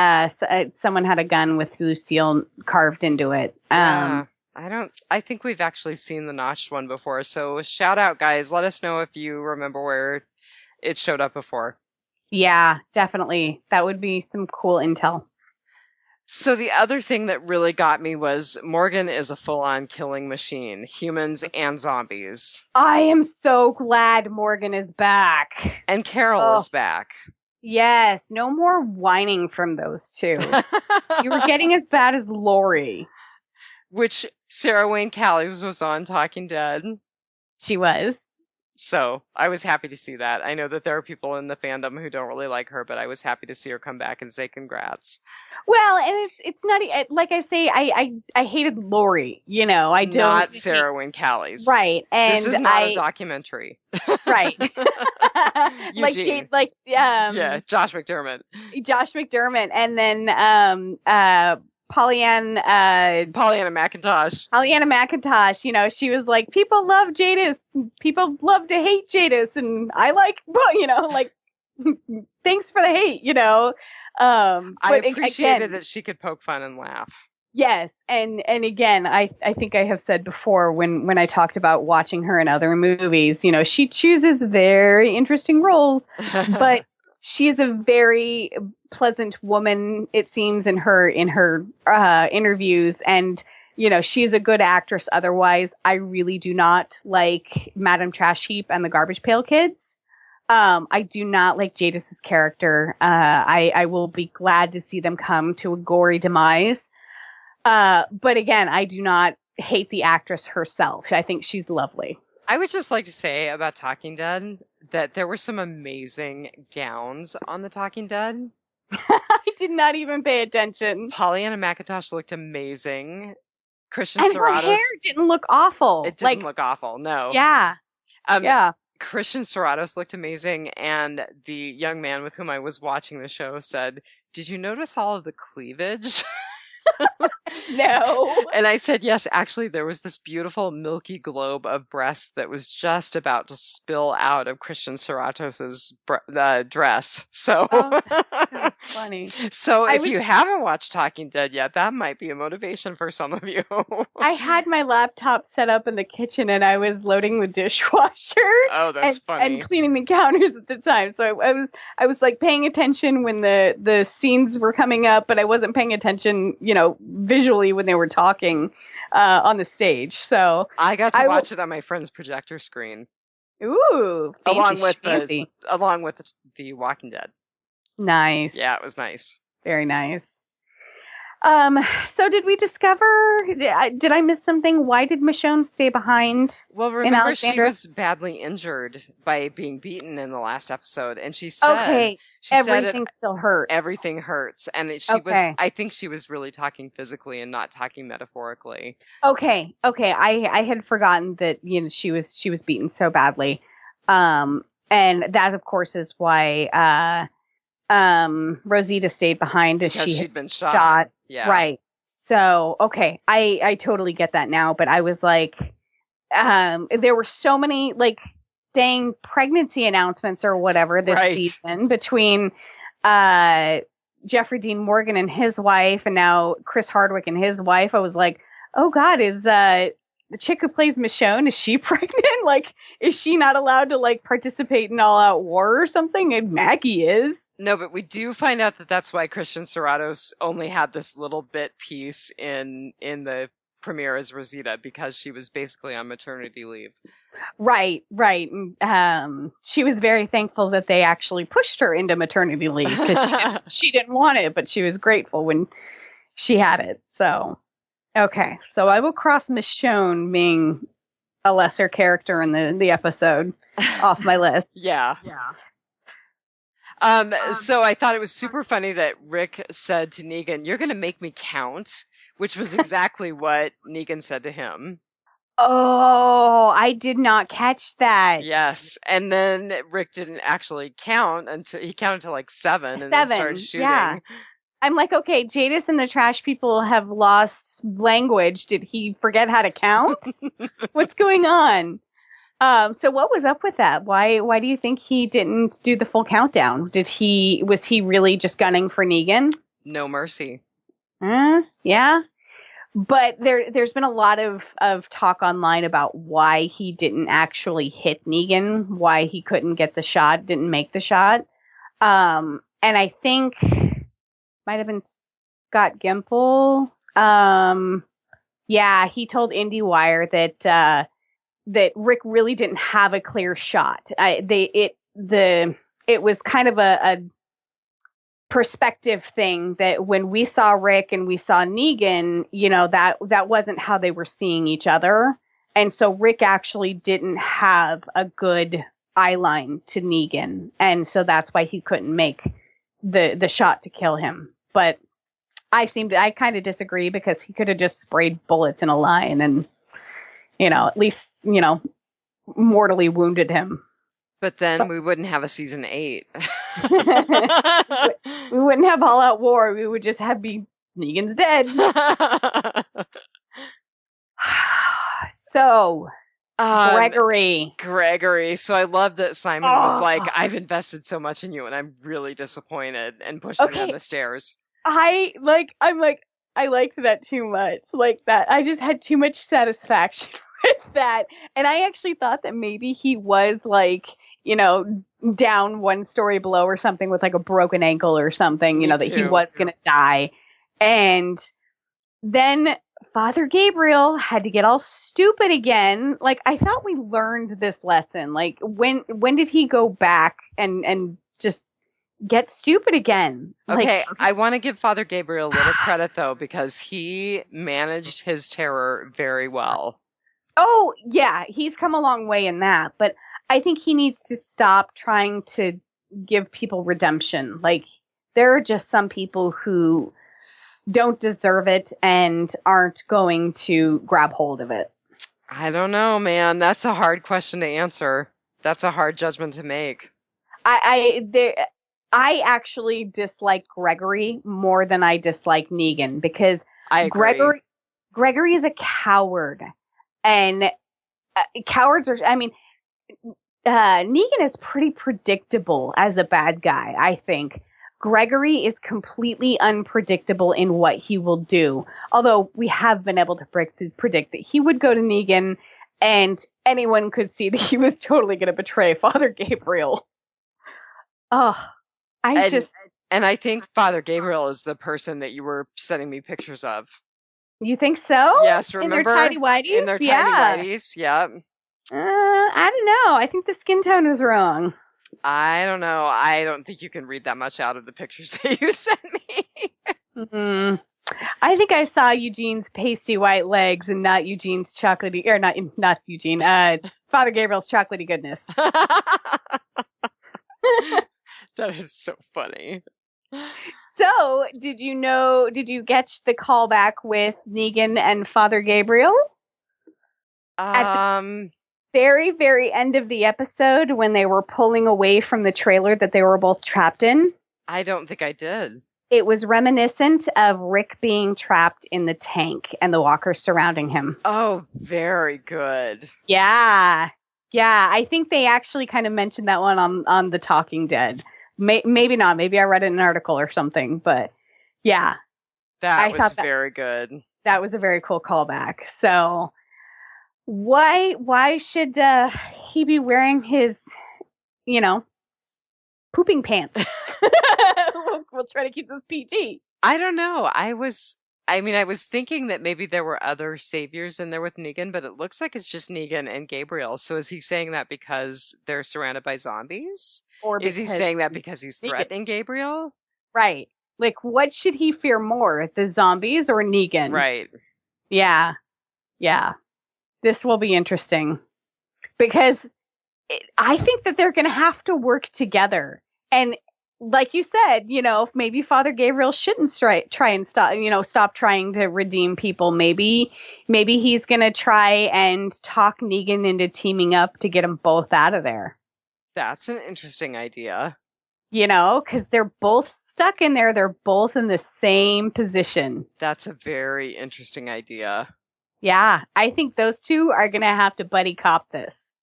someone had a gun with Lucille carved into it. Yeah. I think we've actually seen the notched one before. So shout out, guys. Let us know if you remember where it showed up before. Yeah, definitely. That would be some cool intel. So the other thing that really got me was Morgan is a full-on killing machine, humans and zombies. I am so glad Morgan is back. And Carol Oh, is back. yes. No more whining from those two. You were getting as bad as Lori. Which Sarah Wayne Callies was on Talking Dead. She was. So I was happy to see that. I know that there are people in the fandom who don't really like her, but I was happy to see her come back and say congrats. Well, and it's not like I say. I hated Lori. You know, I don't. Not Sarah Wayne Callies. Right, and this is not a documentary. Right. Like Jade, like yeah, Josh McDermott. Josh McDermott, and then Pollyanna McIntosh, you know, she was like, people love Jadis, people love to hate Jadis, and I like, well, you know, like, thanks for the hate, you know. I appreciated that she could poke fun and laugh. Yes, and again, I think I have said before when I talked about watching her in other movies, you know, she chooses very interesting roles, but she is a very pleasant woman, it seems, in her interviews, and you know, she's a good actress. Otherwise, I really do not like Madame Trash Heap and the Garbage Pail Kids. I do not like Jadis's character. I will be glad to see them come to a gory demise. But again, I do not hate the actress herself. I think she's lovely. I would just like to say about Talking Dead that there were some amazing gowns on the Talking Dead. I did not even pay attention. Pollyanna McIntosh looked amazing. Christian and Serratos. Her hair didn't look awful. It didn't look awful, no. Yeah. Yeah. Christian Serratos looked amazing, and the young man with whom I was watching the show said, "Did you notice all of the cleavage?" No. And I said, yes, actually, there was this beautiful milky globe of breast that was just about to spill out of Christian Serratos's dress. So, that's funny. So if you haven't watched Talking Dead yet, that might be a motivation for some of you. I had my laptop set up in the kitchen and I was loading the dishwasher. Oh, that's funny. And cleaning the counters at the time. So I was like paying attention when the scenes were coming up, but I wasn't paying attention, you know, visually when they were talking on the stage. So I got to watch it on my friend's projector screen. Ooh, fancy, along with the Walking Dead. Nice. Yeah, it was nice. Very nice. So did we discover, did I miss something? Why did Michonne stay behind? Well, remember she was badly injured by being beaten in the last episode, and she said, everything still hurts. Everything hurts, and I think she was really talking physically and not talking metaphorically. Okay. I had forgotten that, you know, she was beaten so badly. And that of course is why, Rosita stayed behind as she'd been shot. Yeah. Right. So, okay. I totally get that now, but I was like, there were so many like dang pregnancy announcements or whatever this season between, Jeffrey Dean Morgan and his wife and now Chris Hardwick and his wife. I was like, oh God, is, the chick who plays Michonne, is she pregnant? Like, is she not allowed to like participate in All Out War or something? And Maggie is. No, but we do find out that that's why Christian Serratos only had this little bit piece in the premiere as Rosita, because she was basically on maternity leave. Right. She was very thankful that they actually pushed her into maternity leave because she didn't want it, but she was grateful when she had it. So, okay. So I will cross Michonne being a lesser character in the episode off my list. Yeah. So I thought it was super funny that Rick said to Negan, "You're going to make me count," which was exactly what Negan said to him. Oh, I did not catch that. Yes. And then Rick didn't actually count until he counted to like 7 and then started shooting. Yeah. I'm like, okay, Jadis and the trash people have lost language. Did he forget how to count? What's going on? So what was up with that? Why do you think he didn't do the full countdown? Was he really just gunning for Negan? No mercy. Yeah. But there's been a lot of talk online about why he didn't actually hit Negan, why he couldn't get the shot, didn't make the shot. And I think might have been Scott Gimple. Yeah, he told IndieWire that Rick really didn't have a clear shot. It was kind of a perspective thing that when we saw Rick and we saw Negan, that wasn't how they were seeing each other. And so Rick actually didn't have a good eye line to Negan. And so that's why he couldn't make the shot to kill him. But I kind of disagree, because he could have just sprayed bullets in a line and, at least, mortally wounded him. But then we wouldn't have a season 8. We wouldn't have All Out War. We would just have Negan's dead. So, Gregory. So I love that Simon was like, I've invested so much in you and I'm really disappointed, and pushed him down the stairs. I liked that too much. Like that. I just had too much satisfaction with that. And I actually thought that maybe he was like, down one story below or something with like a broken ankle or something, that he was going to die. And then Father Gabriel had to get all stupid again. Like, I thought we learned this lesson. Like, when did he go back and just get stupid again? Okay, I want to give Father Gabriel a little credit, though, because he managed his terror very well. Oh, yeah, he's come a long way in that. But I think he needs to stop trying to give people redemption. Like, there are just some people who don't deserve it and aren't going to grab hold of it. I don't know, man. That's a hard question to answer. That's a hard judgment to make. I actually dislike Gregory more than I dislike Negan, because I agree. Gregory is a coward, and cowards are. I mean, Negan is pretty predictable as a bad guy, I think. Gregory is completely unpredictable in what he will do. Although we have been able to predict that he would go to Negan, and anyone could see that he was totally going to betray Father Gabriel. Oh, and I think Father Gabriel is the person that you were sending me pictures of. You think so? Yes, remember? In their tidy-whities? In their tidy-whities, yeah. I don't know. I think the skin tone is wrong. I don't know. I don't think you can read that much out of the pictures that you sent me. I think I saw Eugene's pasty white legs and not Eugene's chocolatey, or not Eugene, Father Gabriel's chocolatey goodness. That is so funny. So, did you catch the callback with Negan and Father Gabriel? At the very, very end of the episode, when they were pulling away from the trailer that they were both trapped in? I don't think I did. It was reminiscent of Rick being trapped in the tank and the walkers surrounding him. Oh, very good. Yeah. Yeah, I think they actually kind of mentioned that one on The Talking Dead. Maybe not. Maybe I read it in an article or something, but yeah. That was very good. That was a very cool callback. So why should he be wearing his, pooping pants? We'll try to keep this PG. I don't know. I was thinking that maybe there were other saviors in there with Negan, but it looks like it's just Negan and Gabriel. So is he saying that because they're surrounded by zombies? Or is he saying that because he's threatening Gabriel? Right. Like, what should he fear more, the zombies or Negan? Right. Yeah. Yeah. This will be interesting. Because I think that they're going to have to work together. And like you said, maybe Father Gabriel shouldn't try and stop trying to redeem people. Maybe he's going to try and talk Negan into teaming up to get them both out of there. That's an interesting idea. Because they're both stuck in there. They're both in the same position. That's a very interesting idea. Yeah, I think those two are going to have to buddy cop this.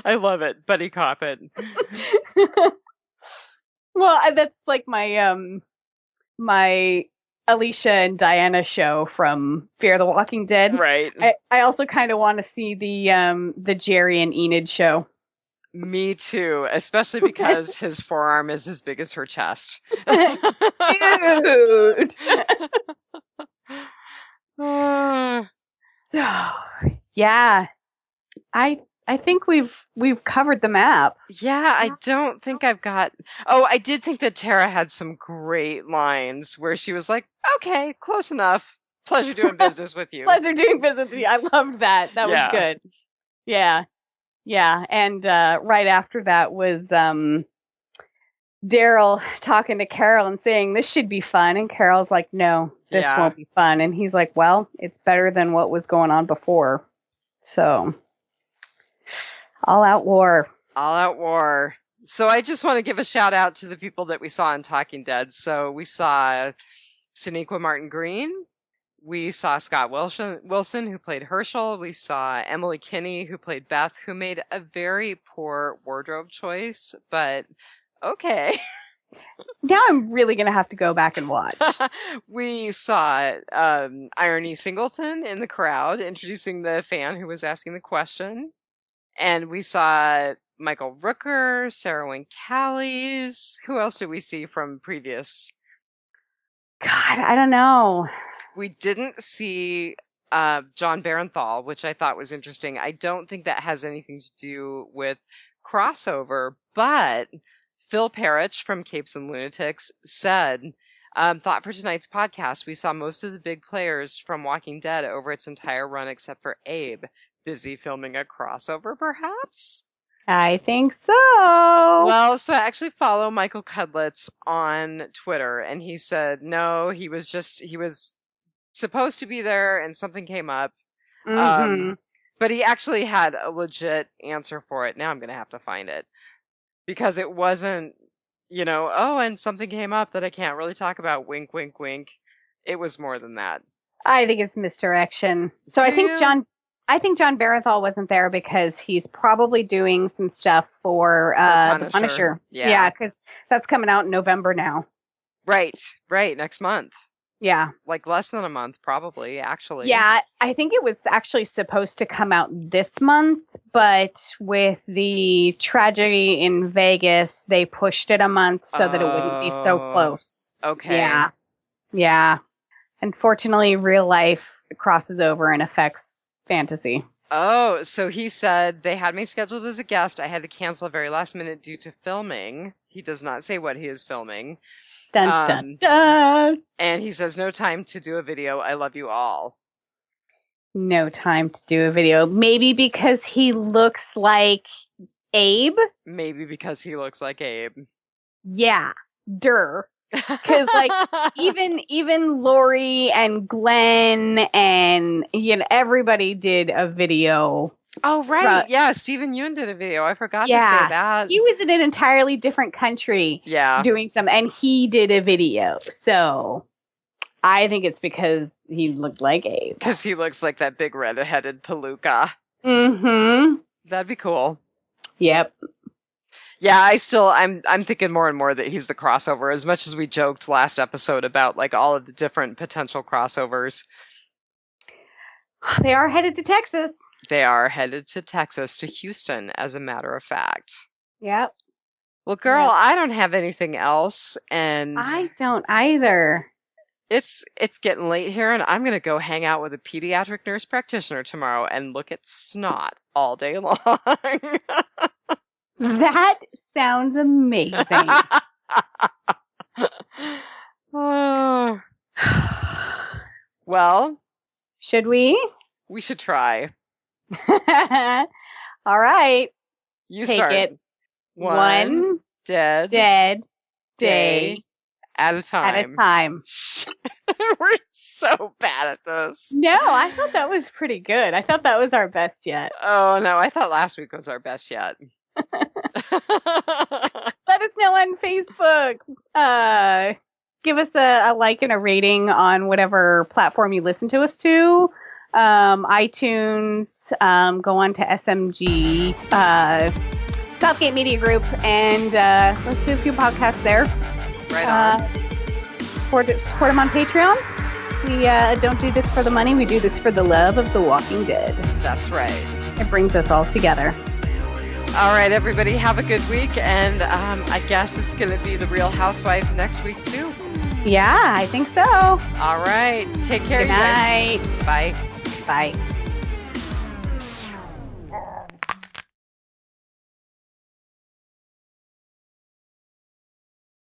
I love it. Buddy cop it. Well, that's like my Alicia and Diana show from Fear the Walking Dead. Right. I also kind of want to see the Jerry and Enid show. Me too, especially because his forearm is as big as her chest. Dude. Yeah. I think we've covered the map. Yeah, I don't think I've got. Oh, I did think that Tara had some great lines where she was like, "Okay, close enough. Pleasure doing business with you." Pleasure doing business with you. I loved that. That was good. Yeah. Yeah. And right after that was Daryl talking to Carol and saying, "This should be fun." And Carol's like, "No, this won't be fun." And he's like, "Well, it's better than what was going on before." So, all out war. All out war. So I just want to give a shout out to the people that we saw in Talking Dead. So we saw Sonequa Martin Green. We saw Scott Wilson, who played Herschel. We saw Emily Kinney, who played Beth, who made a very poor wardrobe choice, but okay. Now I'm really going to have to go back and watch. We saw Irony Singleton in the crowd introducing the fan who was asking the question. And we saw Michael Rooker, Sarah Wayne Callies. Who else did we see from previous? God, I don't know. We didn't see John Barenthal, which I thought was interesting. I don't think that has anything to do with crossover, but Phil Parrish from Capes and Lunatics said, thought for tonight's podcast, we saw most of the big players from Walking Dead over its entire run except for Abe. Busy filming a crossover, perhaps? I think so. Well, so I actually follow Michael Cudlitz on Twitter, and he said, no, he was supposed to be there and something came up. Mm-hmm. But he actually had a legit answer for it. Now I'm going to have to find it. Because it wasn't, and something came up that I can't really talk about. Wink, wink, wink. It was more than that. I think it's misdirection. So I think John Barenthal wasn't there because he's probably doing some stuff for The Punisher. Yeah, because that's coming out in November now. Right, next month. Yeah. Like less than a month, probably, actually. Yeah, I think it was actually supposed to come out this month, but with the tragedy in Vegas, they pushed it a month so that it wouldn't be so close. Okay. Yeah. Unfortunately, real life crosses over and affects fantasy. Oh, so he said, they had me scheduled as a guest. I had to cancel very last minute due to filming. He does not say what he is filming. Dun, dun, dun. And he says, no time to do a video. I love you all. No time to do a video. Maybe because he looks like Abe? Maybe because he looks like Abe. Yeah. Because even Lori and Glenn and everybody did a video. Oh right, yeah. Stephen Yeun did a video. I forgot to say that. He was in an entirely different country. Yeah, doing and he did a video. So I think it's because he looked like Abe. Because he looks like that big red-headed palooka. Mm-hmm. That'd be cool. Yep. Yeah, I'm thinking more and more that he's the crossover, as much as we joked last episode about like all of the different potential crossovers. They are headed to Texas. They are headed to Texas, to Houston, as a matter of fact. Yep. Well, girl, yep. I don't have anything else, and I don't either. It's getting late here, and I'm going to go hang out with a pediatric nurse practitioner tomorrow and look at snot all day long. That sounds amazing. Well, should we? We should try. All right. You Take start. It. One dead day at a time. We're so bad at this. No, I thought that was pretty good. I thought that was our best yet. Oh, no, I thought last week was our best yet. Let us know on Facebook. Give us a like and a rating on whatever platform you listen to us to. iTunes, go on to SMG, Southgate Media Group, and let's do a few podcasts there. Right on. Support them on Patreon. We don't do this for the money. We do this for the love of The Walking Dead. That's right. It brings us all together. All right, everybody, have a good week. And I guess it's going to be The Real Housewives next week, too. Yeah, I think so. All right. Take care, Good night. you guys. Bye. Bye.